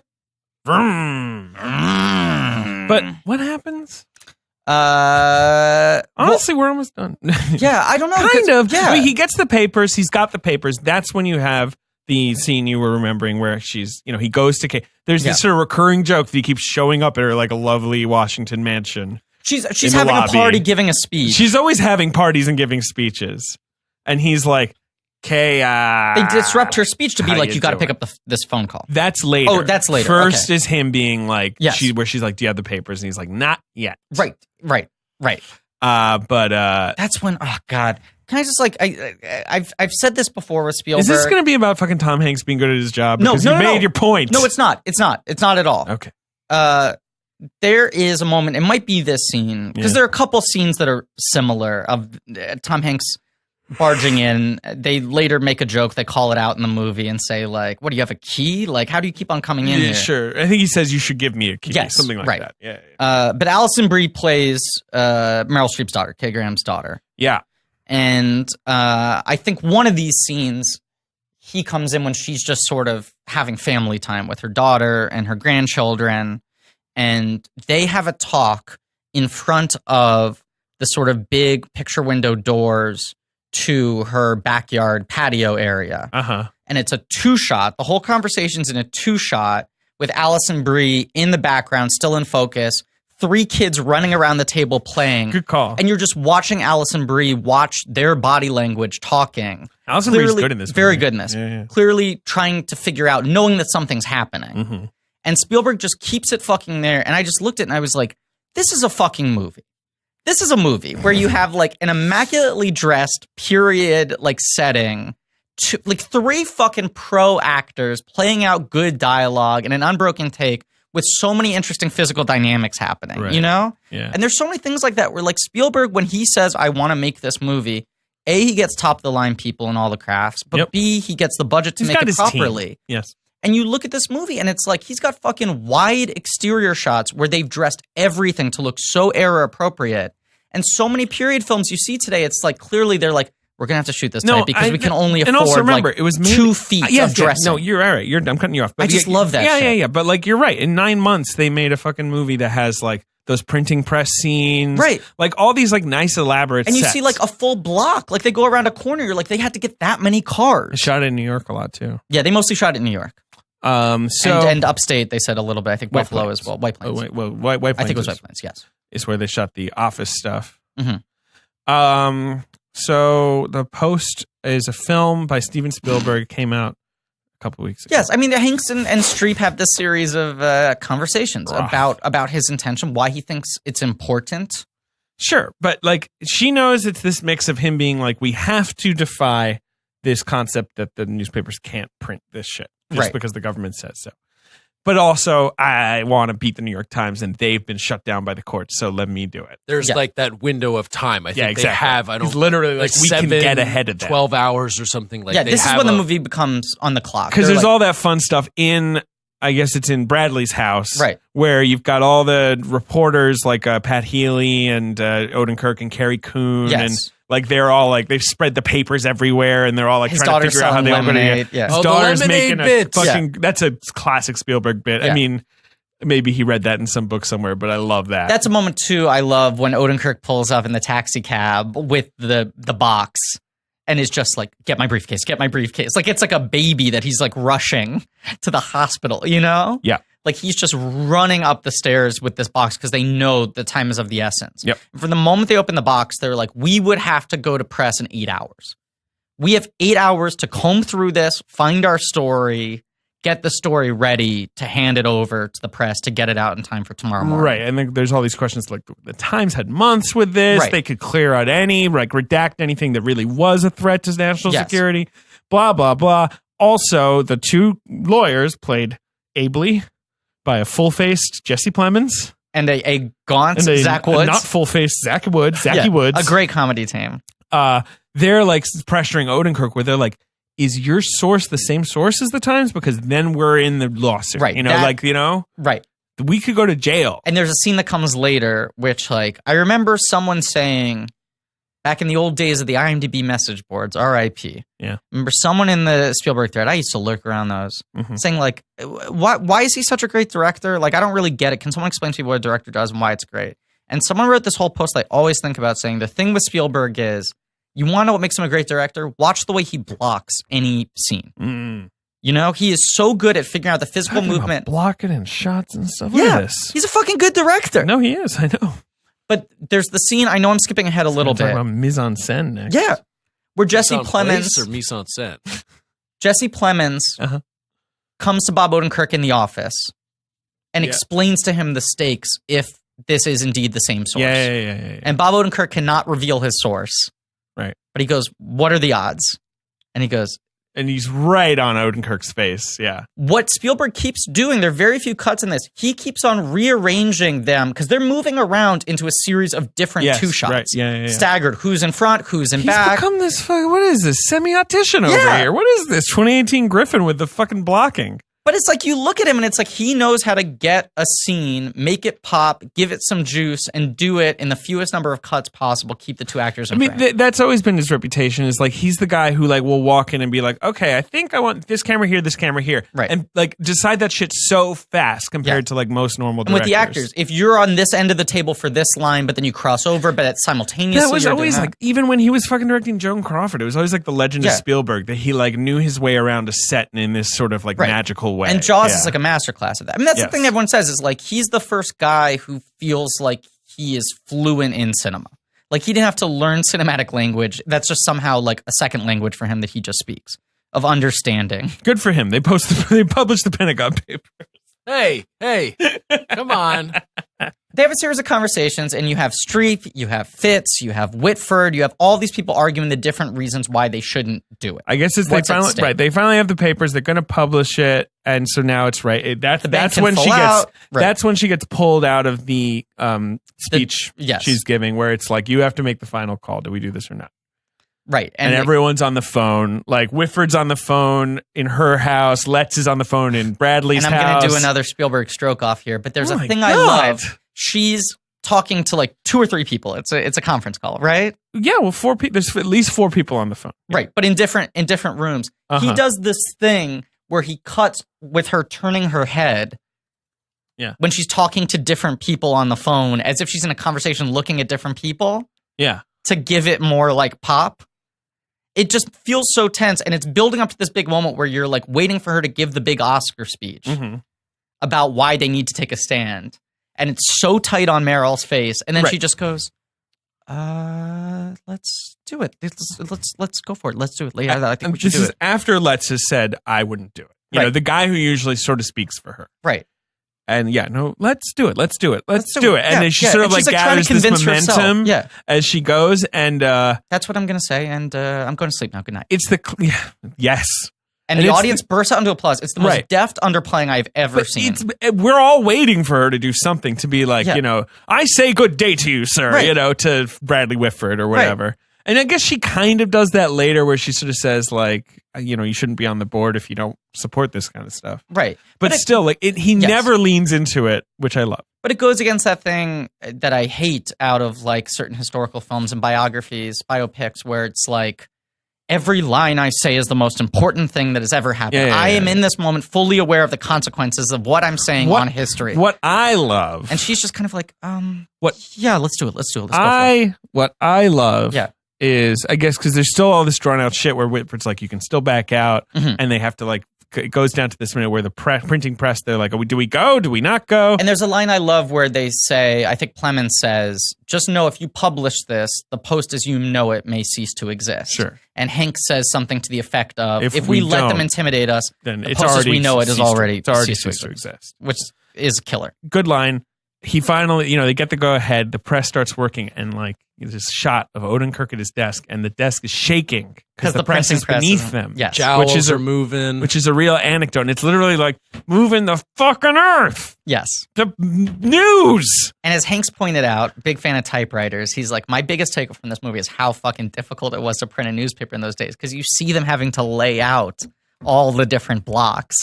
Vroom. But what happens? Honestly, we're almost done. Yeah, I don't know. Kind of. Yeah. I mean, he gets the papers. He's got the papers. That's when you have the scene you were remembering where she's, he goes to Kate. There's this sort of recurring joke that he keeps showing up at her like a lovely Washington mansion. She's having a party, giving a speech. She's always having parties and giving speeches. And he's like, Kay, they disrupt her speech to be like, you got to pick up this phone call. That's later. Oh, that's later. First is him being like, yes. where she's like, do you have the papers? And he's like, not yet. Right. But that's when, oh God. Can I just I've said this before with Spielberg. Is this going to be about fucking Tom Hanks being good at his job? Because you made your point. No, it's not. It's not at all. Okay. There is a moment, it might be this scene, because there are a couple scenes that are similar of Tom Hanks barging in. They later make a joke, they call it out in the movie and say like, what, do you have a key? Like, how do you keep on coming in here? Sure. I think he says you should give me a key. Yes, something like right. that. Yeah. But Alison Brie plays Meryl Streep's daughter, Kay Graham's daughter. Yeah. And I think one of these scenes, he comes in when she's just sort of having family time with her daughter and her grandchildren. And they have a talk in front of the sort of big picture window doors to her backyard patio area. Uh-huh. And it's a 2-shot. The whole conversation's in a 2-shot with Alison Brie in the background, still in focus. 3 kids running around the table playing. Good call. And you're just watching Alison Brie watch their body language talking. Alison Brie's good in this movie. Very good in this. Yeah. Clearly trying to figure out, knowing that something's happening. Mm-hmm. And Spielberg just keeps it fucking there. And I just looked at it and I was like, this is a fucking movie. This is a movie where you have like an immaculately dressed period like setting, like 3 fucking pro actors playing out good dialogue and an unbroken take with so many interesting physical dynamics happening, right. Yeah. And there's so many things like that where like Spielberg, when he says, I want to make this movie, A, he gets top of the line people in all the crafts, but B, he gets the budget to make it properly. Team. Yes. And you look at this movie and it's like he's got fucking wide exterior shots where they've dressed everything to look so era appropriate. And so many period films you see today, it's like clearly they're like, we're going to have to shoot this tight because we can only afford also remember, like it was 2 feet of dressing. No, you're all right. I'm cutting you off. But I just love that shit. Yeah. But like, you're right. In 9 months, they made a fucking movie that has like those printing press scenes. Right. Like all these like nice elaborate and you sets. see like a full block. Like they go around a corner. You're like, they had to get that many cars. They shot it in New York a lot too. Yeah, they mostly shot it in New York. And upstate, they said a little bit. I think Buffalo as well. White Plains. White Plains. I think it was White Plains, yes. Is where they shot the Office stuff. Mm-hmm. So The Post is a film by Steven Spielberg. Came out a couple weeks ago. Yes, I mean, Hanks and Streep have this series of conversations about his intention, why he thinks it's important. Sure, but like she knows it's this mix of him being like, we have to defy this concept that the newspapers can't print this shit just because the government says so. But also, I want to beat the New York Times, and they've been shut down by the courts, so let me do it. There's like that window of time. I think exactly. they have. I don't. It's literally like we 7, can get ahead of that. 12 hours or something like. Yeah, this is when the movie becomes on the clock. Because there's all that fun stuff in. I guess it's in Bradley's house, right? Where you've got all the reporters like Pat Healy and Odenkirk and Carrie Coon and. Like they're all like they've spread the papers everywhere and they're all like his trying to figure out how they're going to get. Yeah. His daughter's making a bits. fucking. That's a classic Spielberg bit. Yeah. I mean, maybe he read that in some book somewhere, but I love that. That's a moment too. I love when Odenkirk pulls up in the taxi cab with the box and is just like, "Get my briefcase, get my briefcase." Like it's like a baby that he's like rushing to the hospital. You know? Yeah. Like he's just running up the stairs with this box because they know the time is of the essence. Yep. From the moment they open the box, they're like, we would have to go to press in 8 hours. We have 8 hours to comb through this, find our story, get the story ready to hand it over to the press to get it out in time for tomorrow morning. Right. And then there's all these questions like the Times had months with this. Right. They could clear out redact anything that really was a threat to national security. Blah, blah, blah. Also, the 2 lawyers played ably by a full-faced Jesse Plemons. And a gaunt Zach Woods. A not full-faced Zach Woods. Zachy Woods. A great comedy team. They're like pressuring Odenkirk where they're like, is your source the same source as the Times? Because then we're in the lawsuit. Right. Right. We could go to jail. And there's a scene that comes later, which like, I remember someone saying, back in the old days of the IMDb message boards, R.I.P. Yeah. Remember someone in the Spielberg thread, I used to lurk around those, saying like, why is he such a great director? Like, I don't really get it. Can someone explain to me what a director does and why it's great? And someone wrote this whole post I always think about, saying the thing with Spielberg is, you want to know what makes him a great director? Watch the way he blocks any scene. You know, he is so good at figuring out the physical movement. Blocking and shots and stuff. Look at this. He's a fucking good director. No, he is. I know. But there's the scene, I know I'm skipping ahead a little bit. Talking about mise en scène next. Yeah. Where Jesse Mise en Plemons... place or mise en scène? Jesse Plemons comes to Bob Odenkirk in the office and explains to him the stakes if this is indeed the same source. Yeah. And Bob Odenkirk cannot reveal his source. Right. But he goes, what are the odds? And he goes... And he's right on Odenkirk's face, yeah. What Spielberg keeps doing, there are very few cuts in this, he keeps on rearranging them because they're moving around into a series of different two shots. Right. Yeah. Staggered, who's in front, who's in He's back. become this fucking, what is this, semi-autician over here? What is this, 2018 Griffin with the fucking blocking? But it's like you look at him and it's like he knows how to get a scene, make it pop, give it some juice, and do it in the fewest number of cuts possible. Keep the two actors in frame. That's always been his reputation. Is like he's the guy who like will walk in and be like, okay, I think I want this camera here, right, and like decide that shit so fast compared to like most normal directors. And with the actors, if you're on this end of the table for this line, but then you cross over, but it's simultaneously. That was always like even when he was fucking directing Joan Crawford, it was always like the legend of Spielberg that he like knew his way around a set in this sort of like magical way. And Jaws is like a masterclass of that. I mean, that's the thing everyone says is like he's the first guy who feels like he is fluent in cinema. Like he didn't have to learn cinematic language. That's just somehow like a second language for him that he just speaks of understanding. Good for him. They published the Pentagon Papers. Hey, come on. They have a series of conversations, and you have Streep, you have Fitz, you have Whitford, you have all these people arguing the different reasons why they shouldn't do it. I guess it's they finally have the papers. They're going to publish it, and so now it's right. That's when she gets. That's when she gets pulled out of the speech she's giving, where it's like you have to make the final call. Do we do this or not? Right. And everyone's on the phone. Like Whitford's on the phone in her house. Letts is on the phone in Bradley's house. And I'm going to do another Spielberg stroke off here, but there's a thing I love. She's talking to like 2 or 3 people. It's a conference call, right? Yeah, well, 4 people. There's at least 4 people on the phone. Right, but in different rooms. He does this thing where he cuts with her turning her head. Yeah. When she's talking to different people on the phone, as if she's in a conversation looking at different people. Yeah. To give it more like pop. It just feels so tense, and it's building up to this big moment where you're like waiting for her to give the big Oscar speech about why they need to take a stand. And it's so tight on Meryl's face, and then she just goes, let's do it. Let's go for it. Let's do it. I think we should do it. This is after Letts has said, I wouldn't do it. You know, the guy who usually sort of speaks for her. Right. And let's do it. Let's do it. And then she sort of like gathers this momentum as she goes. And that's what I'm going to say. And I'm going to sleep now. Good night. It's yes. And the audience bursts out into applause. It's the most deft underplaying I've ever seen. We're all waiting for her to do something to be like, I say good day to you, sir, to Bradley Whitford or whatever. Right. And I guess she kind of does that later where she sort of says like, you shouldn't be on the board if you don't support this kind of stuff. Right. But still, like he never leans into it, which I love. But it goes against that thing that I hate out of like certain historical films and biographies, biopics, where it's like, every line I say is the most important thing that has ever happened. I am in this moment fully aware of the consequences of what I'm saying on history. What I love. And she's just kind of like, let's do it. Let's go for it. What I love is, I guess, because there's still all this drawn out shit where Whitford's like, you can still back out, and they have to like, it goes down to this minute where the printing press, they're like, do we go? Do we not go? And there's a line I love where they say, I think Plemons says, just know if you publish this, the Post as you know it may cease to exist. Sure. And Hank says something to the effect of, if we let them intimidate us, then the Post as we know it is already ceased to exist. Which is killer. Good line. He finally, they get the go ahead. The press starts working, and like there's this shot of Odenkirk at his desk, and the desk is shaking because the press is beneath them. Yes, jowls are moving, which is a real anecdote. And it's literally like moving the fucking earth. Yes, the news. And as Hanks pointed out, big fan of typewriters. He's like, my biggest takeaway from this movie is how fucking difficult it was to print a newspaper in those days because you see them having to lay out all the different blocks,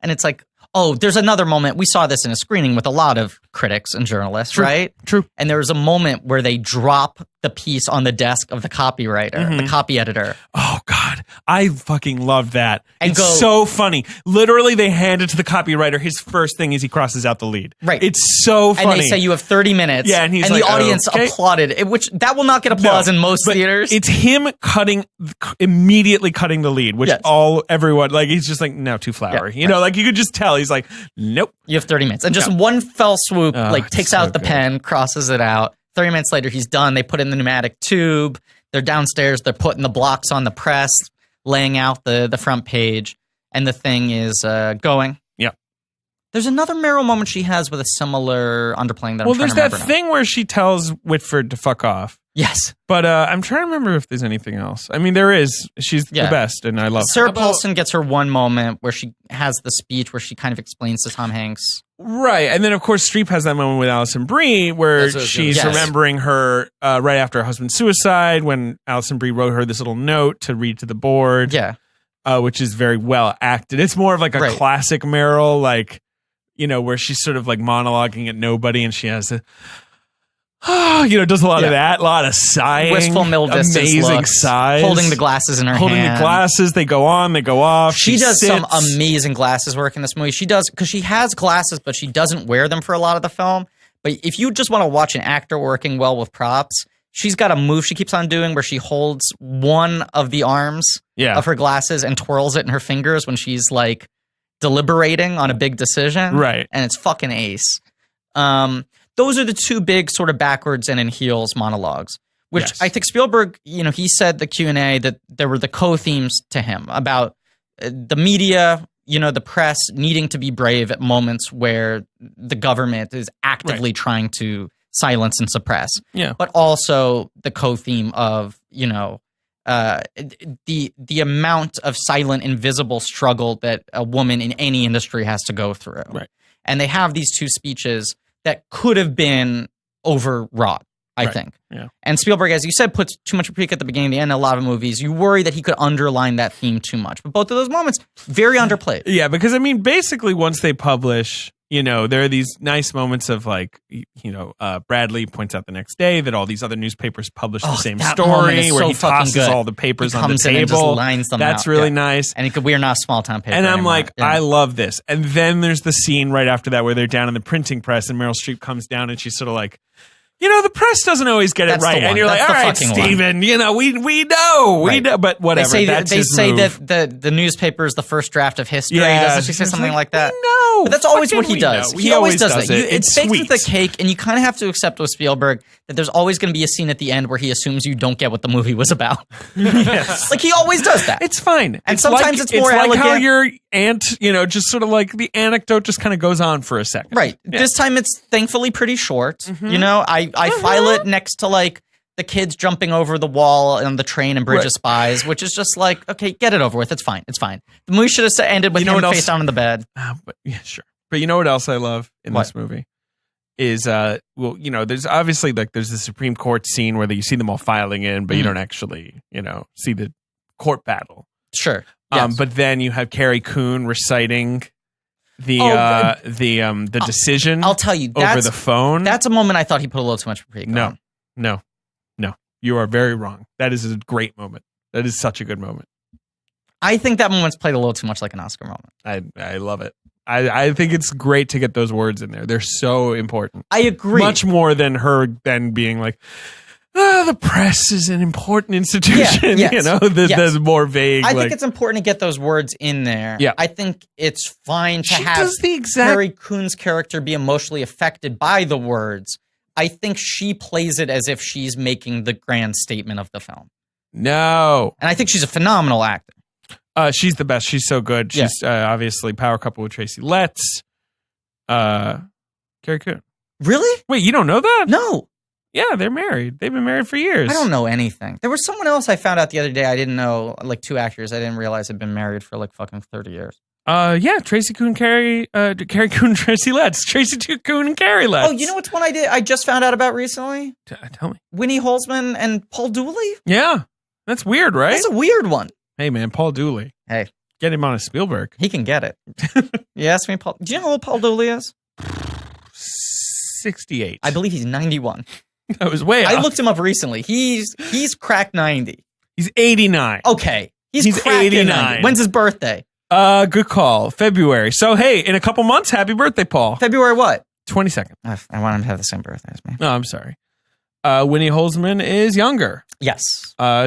and it's like, Oh, there's another moment. We saw this in a screening with a lot of critics and journalists, right? True. And there was a moment where they drop the piece on the desk of the copywriter, the copy editor. Oh, God. I fucking love that. And it's so funny. Literally, they hand it to the copywriter. His first thing is he crosses out the lead. Right. It's so funny. And they say you have 30 minutes. Yeah, and he's the like, audience okay. applauded, which that will not get applause in most theaters. It's him immediately cutting the lead, which everyone, like, he's just like, no, too flowery. You know, like, you could just tell. He's like, nope. You have 30 minutes. And just one fell swoop, takes so out the good. pen, crosses it out. 30 minutes later, he's done. They put in the pneumatic tube. They're downstairs. They're putting the blocks on the press, laying out the front page. And the thing is going. Yeah. There's another Meryl moment she has with a similar underplaying that I'm trying there's to that remember thing where she tells Whitford to fuck off. Yes. But I'm trying to remember if there's anything else. I mean, there is. She's the best, and I love her. Sarah Paulson gets her one moment where she has the speech where she kind of explains to Tom Hanks. Right. And then, of course, Streep has that moment with Alison Brie where she's remembering her right after her husband's suicide when Alison Brie wrote her this little note to read to the board. Yeah. Which is very well acted. It's more of like a classic Meryl, like, you know, where she's sort of like monologuing at nobody and she has to... does a lot of that, a lot of sighing, wistful middle distance amazing looks, sighs, holding the glasses in her hand. Holding the glasses, they go on, they go off. She does some amazing glasses work in this movie. She does, because she has glasses, but she doesn't wear them for a lot of the film. But if you just want to watch an actor working well with props, she's got a move she keeps on doing where she holds one of the arms of her glasses and twirls it in her fingers when she's like deliberating on a big decision. Right. And it's fucking ace. Those are the two big sort of backwards and in heels monologues, which I think Spielberg, he said the Q&A that there were the co-themes to him about the media, the press needing to be brave at moments where the government is actively trying to silence and suppress. Yeah. But also the co-theme of, the amount of silent, invisible struggle that a woman in any industry has to go through. Right. And they have these two speeches that could have been overwrought, I think. Yeah. And Spielberg, as you said, puts too much repeat at the beginning and the end of a lot of movies. You worry that he could underline that theme too much. But both of those moments, very underplayed. Yeah, because, I mean, basically once they publish, there are these nice moments of like, Bradley points out the next day that all these other newspapers publish the same story where he tosses all the papers on the table. And just lines them That's out. really nice. And we are not a small town paper And I'm anymore. like, I love this. And then there's the scene right after that where they're down in the printing press and Meryl Streep comes down and she's sort of like, the press doesn't always get it right. And you're like, all right, Steven, we know, but whatever. They say that the newspaper is the first draft of history. Doesn't she say something like that? No. But that's always what he does. He always does that. It's baked sweet. with the cake, and you kind of have to accept with Spielberg that there's always going to be a scene at the end where he assumes you don't get what the movie was about. Yes. Like, he always does that. It's fine. And sometimes it's more elegant. It's like how your aunt, just sort of like the anecdote just kind of goes on for a second. Right. Yeah. This time it's thankfully pretty short. Mm-hmm. I file it next to like the kids jumping over the wall on the train and Bridge of Spies, which is just like, okay, get it over with. It's fine. It's fine. The movie should have ended with him face down in the bed. But yeah, sure. But you know what else I love in this movie? Is there's obviously like there's the Supreme Court scene where you see them all filing in, but you don't actually, see the court battle. Sure. Yes. But then you have Carrie Coon reciting the decision. I'll tell you over the phone. That's a moment I thought he put a little too much repeat on. No. You are very wrong. That is a great moment. That is such a good moment. I think that moment's played a little too much like an Oscar moment. I love it. I think it's great to get those words in there. They're so important. I agree. Much more than her then being like, the press is an important institution. Yeah, yes, the more vague. I think it's important to get those words in there. Yeah. I think it's fine to have Carrie Coon's character be emotionally affected by the words. I think she plays it as if she's making the grand statement of the film. No. And I think she's a phenomenal actor. She's the best. She's so good. She's obviously power couple with Tracy Letts. Carrie Coon. Really? Wait, you don't know that? No. Yeah, they're married. They've been married for years. I don't know anything. There was someone else I found out the other day I didn't know, like two actors I didn't realize had been married for like fucking 30 years. Yeah, Tracy Coon, Carrie Coon, Tracy Letts. Tracy Coon and Carrie Letts. Oh, you know what's one I just found out about recently? Tell me. Winnie Holzman and Paul Dooley? Yeah. That's weird, right? That's a weird one. Hey, man, Paul Dooley. Hey, Get him on a Spielberg. He can get it. You ask me, Paul. Do you know how old Paul Dooley is? 68. I believe he's 91. That was way I off. looked him up recently. He's cracked 90. He's 89. Okay. He's He's cracked 89. 90. When's his birthday? Good call. February. So, hey, in a couple months, happy birthday, Paul. February what? 22nd. I want him to have the same birthday as me. No, I'm sorry. Winnie Holzman is younger. Yes.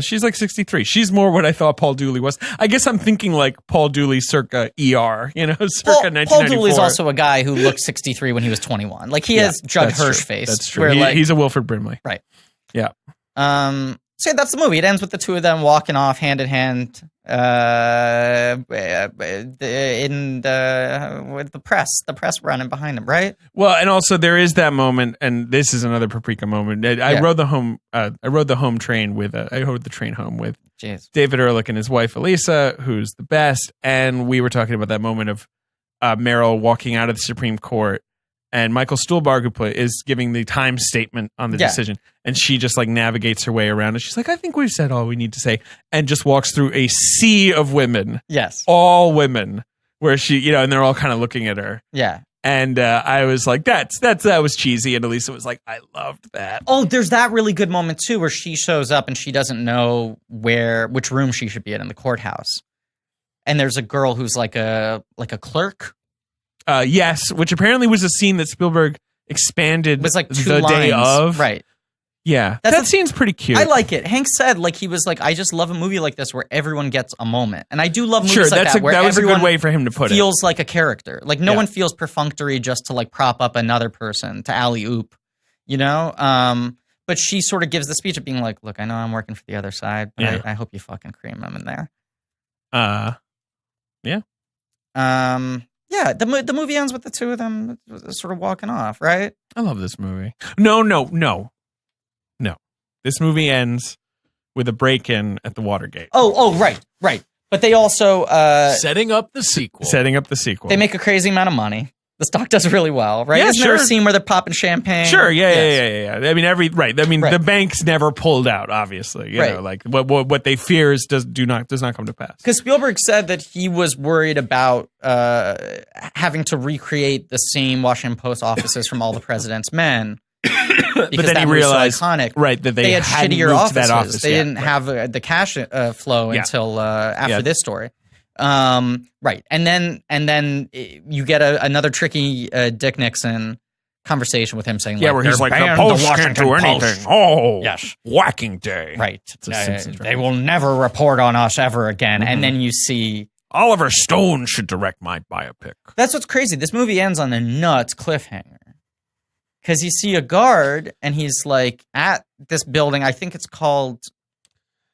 She's like 63. She's more what I thought Paul Dooley was. I guess I'm thinking like Paul Dooley circa ER, circa 1994. Paul Dooley's also a guy who looked 63 when he was 21. Like he has Judd Hirsch face. That's true. He's a Wilford Brimley. Right. Yeah. So that's the movie. It ends with the two of them walking off hand in hand with the press running behind them, right? Well, and also there is that moment, and this is another Paprika moment. I rode the home train with Jeez. David Ehrlich and his wife Elisa, who's the best, and we were talking about that moment of Meryl walking out of the Supreme Court. And Michael Stuhlbarg, who is giving the time statement on the decision, and she just like navigates her way around, and she's like, "I think we've said all we need to say," and just walks through a sea of women, all women, where she, and they're all kind of looking at her, And I was like, that was cheesy, and Elisa was like, I loved that. Oh, there's that really good moment too, where she shows up and she doesn't know which room she should be in the courthouse, and there's a girl who's like a clerk. Yes, which apparently was a scene that Spielberg expanded. It was like the lines. Day of. Right. Yeah, that scene's pretty cute. I like it. Hank said, he was like, I just love a movie like this where everyone gets a moment. And I do love movies like that where that was a everyone good way for him to put feels like a character. Like, no one feels perfunctory just to, prop up another person, to alley-oop, But she sort of gives the speech of being like, look, I know I'm working for the other side, but I hope you fucking cream them in there. Yeah. Yeah, the movie ends with the two of them sort of walking off, right? I love this movie. No. This movie ends with a break-in at the Watergate. Oh, right. But they also... setting up the sequel. They make a crazy amount of money. The stock does really well, right? Yeah, Isn't there a scene where they're popping champagne? Sure, yeah. I mean, the banks never pulled out, obviously. You know, what they fear does not come to pass. Because Spielberg said that he was worried about having to recreate the same Washington Post offices from All the President's Men. But then he realized, so iconic. Right, that they had shittier moved offices. That office they didn't have the cash flow until after this story. Right, and then you get another tricky Dick Nixon conversation with him saying, where he's like, the Post can't do anything. Oh, yes, whacking day. Right, they will never report on us ever again. Mm-hmm. And then you see Oliver Stone should direct my biopic. That's what's crazy. This movie ends on a nuts cliffhanger. Because you see a guard, and he's at this building. I think it's called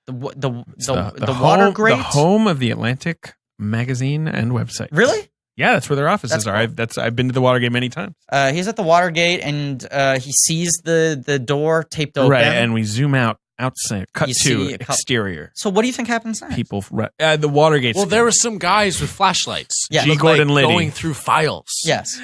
the Water Grate, the home of the Atlantic magazine and website. Really? Yeah, that's where their offices are. I've been to the Watergate many times. He's at the Watergate, and he sees the door taped open. Right, and we zoom out. Outside, cut to exterior. So what do you think happens next? People, the Watergate. Well, there were some guys with flashlights. Yeah, G. Gordon Liddy going through files. Yes.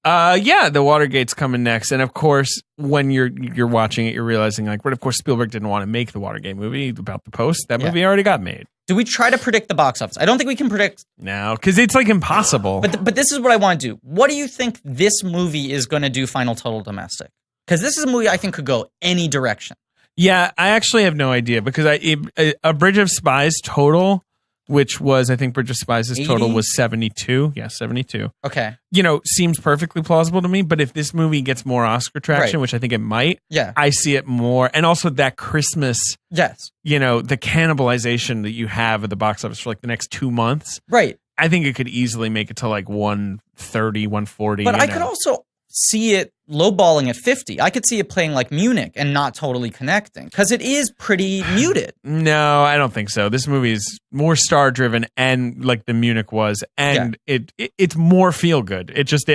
The Watergate's coming next, and of course, when you're watching it, you're realizing of course, Spielberg didn't want to make the Watergate movie about the Post. That movie already got made. Do we try to predict the box office? I don't think we can predict. No, because it's impossible. But this is what I want to do. What do you think this movie is going to do? Final total domestic? Because this is a movie I think could go any direction. Yeah, I actually have no idea because a Bridge of Spies total, which was, I think Bridge of Spies' total was 72. Yeah, 72. Okay. Seems perfectly plausible to me, but if this movie gets more Oscar traction, which I think it might, I see it more. And also that Christmas, the cannibalization that you have at the box office for the next 2 months. Right. I think it could easily make it to 130, 140. But I could also see it lowballing at 50. I could see it playing like Munich and not totally connecting because it is pretty muted. No, I don't think so. This movie is more star driven and like the Munich was, and it's more feel good.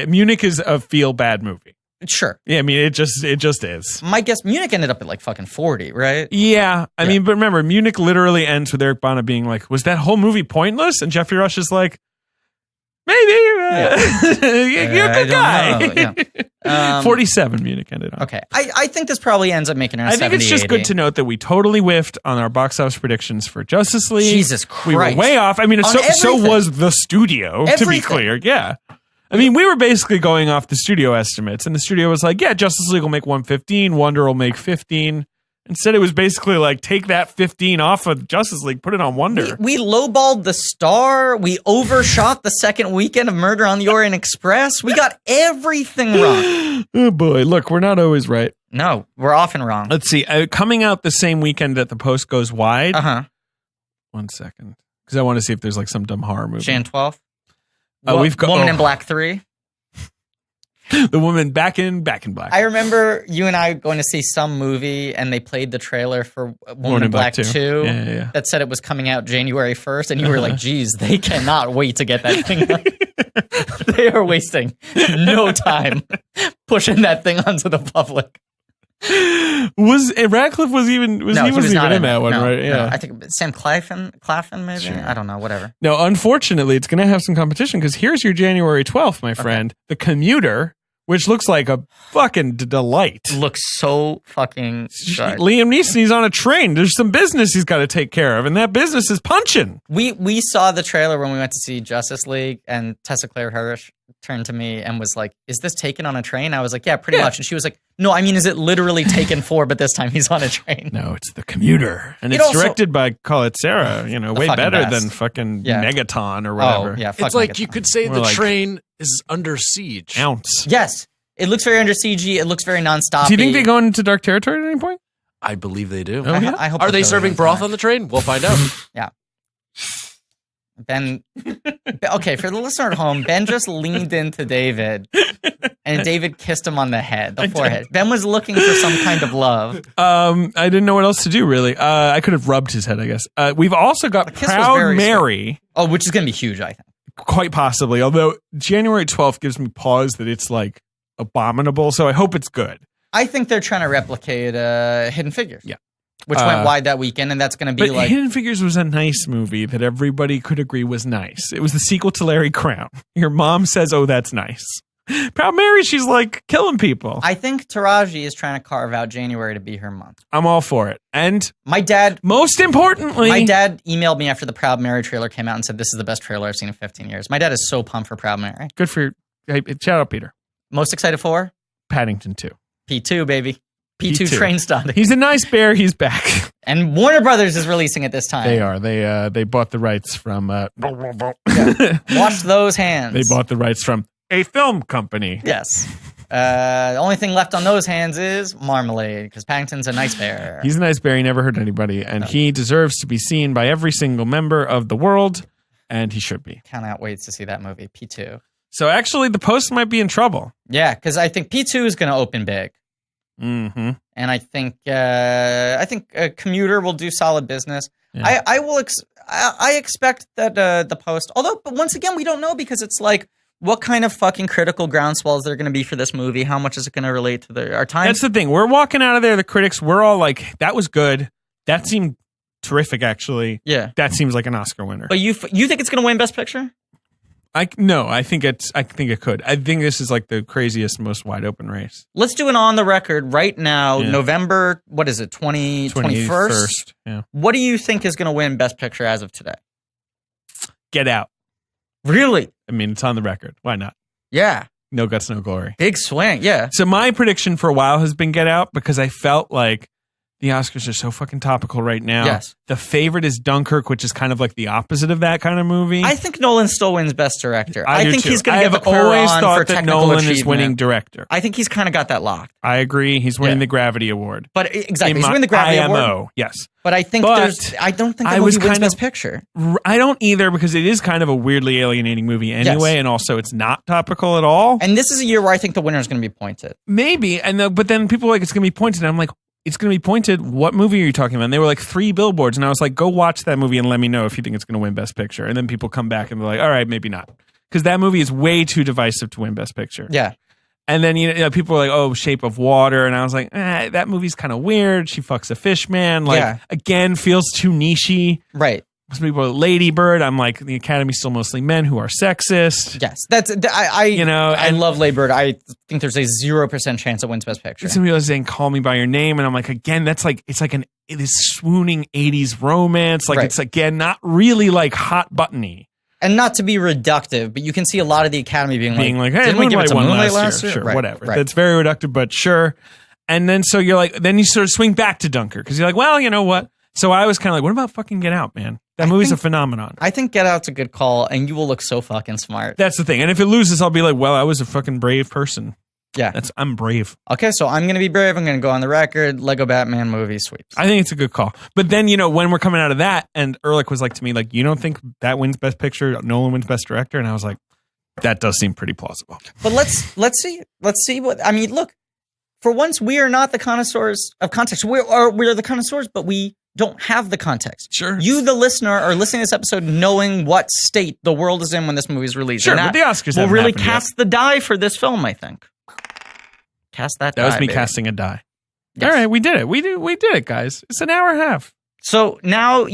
Munich is a feel bad movie. Sure. Yeah, I mean it just is. My guess, Munich ended up at fucking 40, right? Yeah. I mean, but remember, Munich literally ends with Eric Bana being like, "Was that whole movie pointless?" And Jeffrey Rush is like, Maybe. You're a good guy. Yeah. 47 Munich ended on. Okay. I think this probably ends up making around 70, I think it's just 80. good to note that we totally whiffed on our box office predictions for Justice League. Jesus Christ. We were way off. I mean, so was the studio, to be clear. Yeah. I mean, we were basically going off the studio estimates, and the studio was like, yeah, Justice League will make 115, Wonder will make 15. Instead, it was basically like, take that 15 off of Justice League, put it on Wonder. We lowballed the Star. We overshot the second weekend of Murder on the Orient Express. We got everything wrong. Oh, boy. Look, we're not always right. No, we're often wrong. Let's see. Coming out the same weekend that the Post goes wide. Uh-huh. 1 second. Because I want to see if there's like some dumb horror movie. Jan 12th. We've got Woman in Black 3. The Woman back in Black. I remember you and I going to see some movie and they played the trailer for Woman in Black 2 Yeah. that said it was coming out January 1st, and you were like, geez, they cannot wait to get that thing out. They are wasting no time pushing that thing onto the public. Radcliffe was he wasn't even in that one, right? Yeah. No, I think Sam Claflin maybe. Sure. I don't know, whatever. No, unfortunately, it's going to have some competition because here's your January 12th, my friend. Okay. The Commuter, which looks like a fucking delight. Looks so fucking good. Liam Neeson, he's on a train. There's some business he's got to take care of, and that business is punching. We saw the trailer when we went to see Justice League, and Tessa Claire Hirsch turned to me and was like, is this Taken on a train? I was like, yeah, pretty much. And she was like, no, I mean, is it literally Taken 4, but this time he's on a train? No, it's The Commuter. And it's directed by Call It Sarah, way better than fucking Megaton or whatever. Oh, yeah, it's like Megaton. You could say the train is under siege. Ounce. Yes. It looks very under siege. It looks very nonstop. Do you think they go into dark territory at any point? I believe they do. Oh, yeah? I hope. Are they serving broth on the train? We'll find out. Yeah. Ben, okay, for the listener at home, Ben just leaned into David, and David kissed him on the forehead. Ben was looking for some kind of love. I didn't know what else to do, really. I could have rubbed his head, I guess. We've also got Proud Mary. Sweet. Oh, which is going to be huge, I think. Quite possibly, although January 12th gives me pause that it's like abominable, so I hope it's good. I think they're trying to replicate Hidden Figures. Yeah. Which went wide that weekend, and that's going to be like... Hidden Figures was a nice movie that everybody could agree was nice. It was the sequel to Larry Crown. Your mom says, oh, that's nice. Proud Mary, she's like killing people. I think Taraji is trying to carve out January to be her month. I'm all for it. And my dad... Most importantly... My dad emailed me after the Proud Mary trailer came out and said, this is the best trailer I've seen in 15 years. My dad is so pumped for Proud Mary. Good for you. Hey, shout out, Peter. Most excited for? Paddington 2. P2, baby. P2 train starting. He's a nice bear. He's back. And Warner Brothers is releasing it this time. They are. They bought the rights from... Wash those hands. They bought the rights from a film company. Yes. The only thing left on those hands is Marmalade, because Paddington's a nice bear. He's a nice bear. He never hurt anybody. And he deserves to be seen by every single member of the world. And he should be. Cannot wait to see that movie, P2. So actually, the Post might be in trouble. Yeah, because I think P2 is going to open big. Mm-hmm. And I think Commuter will do solid business. Yeah. I expect that the Post, but once again we don't know, because it's like, what kind of fucking critical groundswell is there going to be for this movie? How much is it going to relate to our time? That's the thing. We're walking out of there, the critics, we're all like, that was good. That seemed terrific, actually. Yeah, that seems like an Oscar winner. But you think it's going to win Best Picture? No, I think it could. I think this is like the craziest, most wide open race. Let's do an on the record right now. Yeah. November, what is it? 21st? Yeah. What do you think is going to win Best Picture as of today? Get Out. Really? I mean, it's on the record. Why not? Yeah. No Guts, No Glory. Big swing. Yeah. So my prediction for a while has been Get Out, because I felt like the Oscars are so fucking topical right now. Yes. The favorite is Dunkirk, which is kind of like the opposite of that kind of movie. I think Nolan still wins Best Director. I think too. he's going to get the always Quran thought for that technical Nolan achievement. is winning Director. I think he's kind of got that locked. I agree. He's winning the Gravity Award. But exactly, he's winning the Gravity Award. Yes. But I think I don't think that movie wins Best Picture. I don't either, because it is kind of a weirdly alienating movie anyway, and also it's not topical at all. And this is a year where I think the winner is going to be pointed. Maybe, but then people are like, it's going to be pointed. And I'm like, it's going to be pointed. What movie are you talking about? And they were like 3 billboards. And I was like, go watch that movie and let me know if you think it's going to win Best Picture. And then people come back and they're like, all right, maybe not. Because that movie is way too divisive to win Best Picture. Yeah. And then, people are like, oh, Shape of Water. And I was like, that movie's kind of weird. She fucks a fish man. Again, feels too nichey. Right. Some people are Lady Bird. I'm like, the Academy's still mostly men who are sexist. Yes, that's I and love Lady Bird. I think there's a 0% chance it wins Best Picture. Some people are saying "Call Me by Your Name," and I'm like, again, that's like it's like this swooning '80s romance. Like it's again not really like hot buttony. And not to be reductive, but you can see a lot of the Academy being like, hey, didn't we give it to Moonlight last year? Sure, Right, whatever. right. That's very reductive, but sure. And then so you're like, then you sort of swing back to Dunkirk because you're like, well, you know what? So I was kind of like, what about fucking Get Out, man? That movie's a phenomenon. I think Get Out's a good call, and you will look so fucking smart. That's the thing. And if it loses, I'll be like, well, I was a fucking brave person. Yeah. I'm brave. Okay, so I'm going to be brave. I'm going to go on the record. Lego Batman movie sweeps. I think it's a good call. But then, when we're coming out of that, and Ehrlich was like to me, like, you don't think that wins Best Picture, Nolan wins Best Director? And I was like, that does seem pretty plausible. But let's see what, I mean, look, for once, we are not the connoisseurs of context. We're the connoisseurs, but we don't have the context. Sure. You, the listener, are listening to this episode knowing what state the world is in when this movie is released. Sure, but the Oscars will really happened cast the die for this film, I think. Cast that die, That was me baby. casting a die. Yes. All right, we did it. We did it, guys. It's an hour and a half. So now,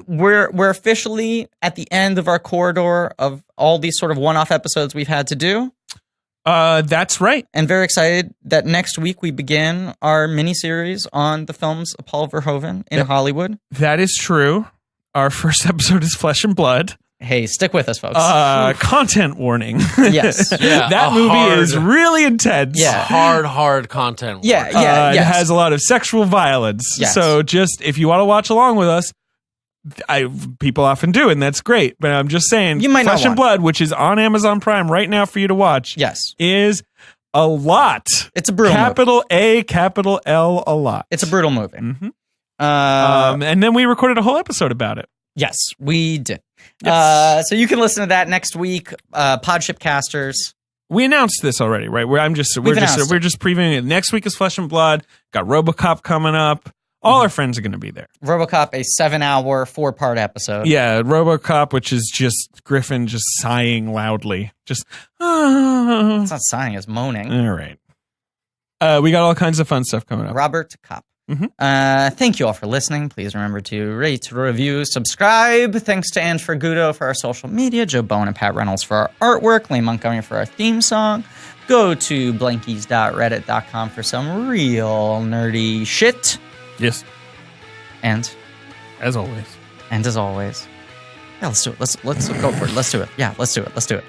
we're officially at the end of our corridor of all these sort of one-off episodes we've had to do. That's right. And very excited that next week we begin our mini-series on the films of Paul Verhoeven in Hollywood. That is true. Our first episode is Flesh and Blood. Hey, stick with us, folks. Content warning. Yes. Yeah, that movie is really intense. Yeah. Hard content. Yeah, It has a lot of sexual violence. Yes. So just, if you want to watch along with us, people often do, and that's great. But I'm just saying, You might not Flesh and want. Blood, which is on Amazon Prime right now for you to watch, Yes. is a lot. It's a brutal movie. Capital A, capital L, a lot. It's a brutal movie. Mhm. And then we recorded a whole episode about it. yes, we did. Yes. So you can listen to that next week. Podship Casters. We announced this already, right? We're just previewing it. Next week is Flesh and Blood. Got RoboCop coming up. All our friends are going to be there. RoboCop, a 7-hour, 4-part episode. Yeah, RoboCop, which is just Griffin just sighing loudly. Just, It's not sighing, it's moaning. All right. We got all kinds of fun stuff coming up. Robert Kopp. Mhm. Thank you all for listening. Please remember to rate, review, subscribe. Thanks to Anne Fergudo for our social media, Joe Bone and Pat Reynolds for our artwork, Lee Montgomery for our theme song. Go to blankies.reddit.com for some real nerdy shit. Yes, And as always. as always, yeah, let's do it. Let's go for it. Let's do it. Yeah, let's do it.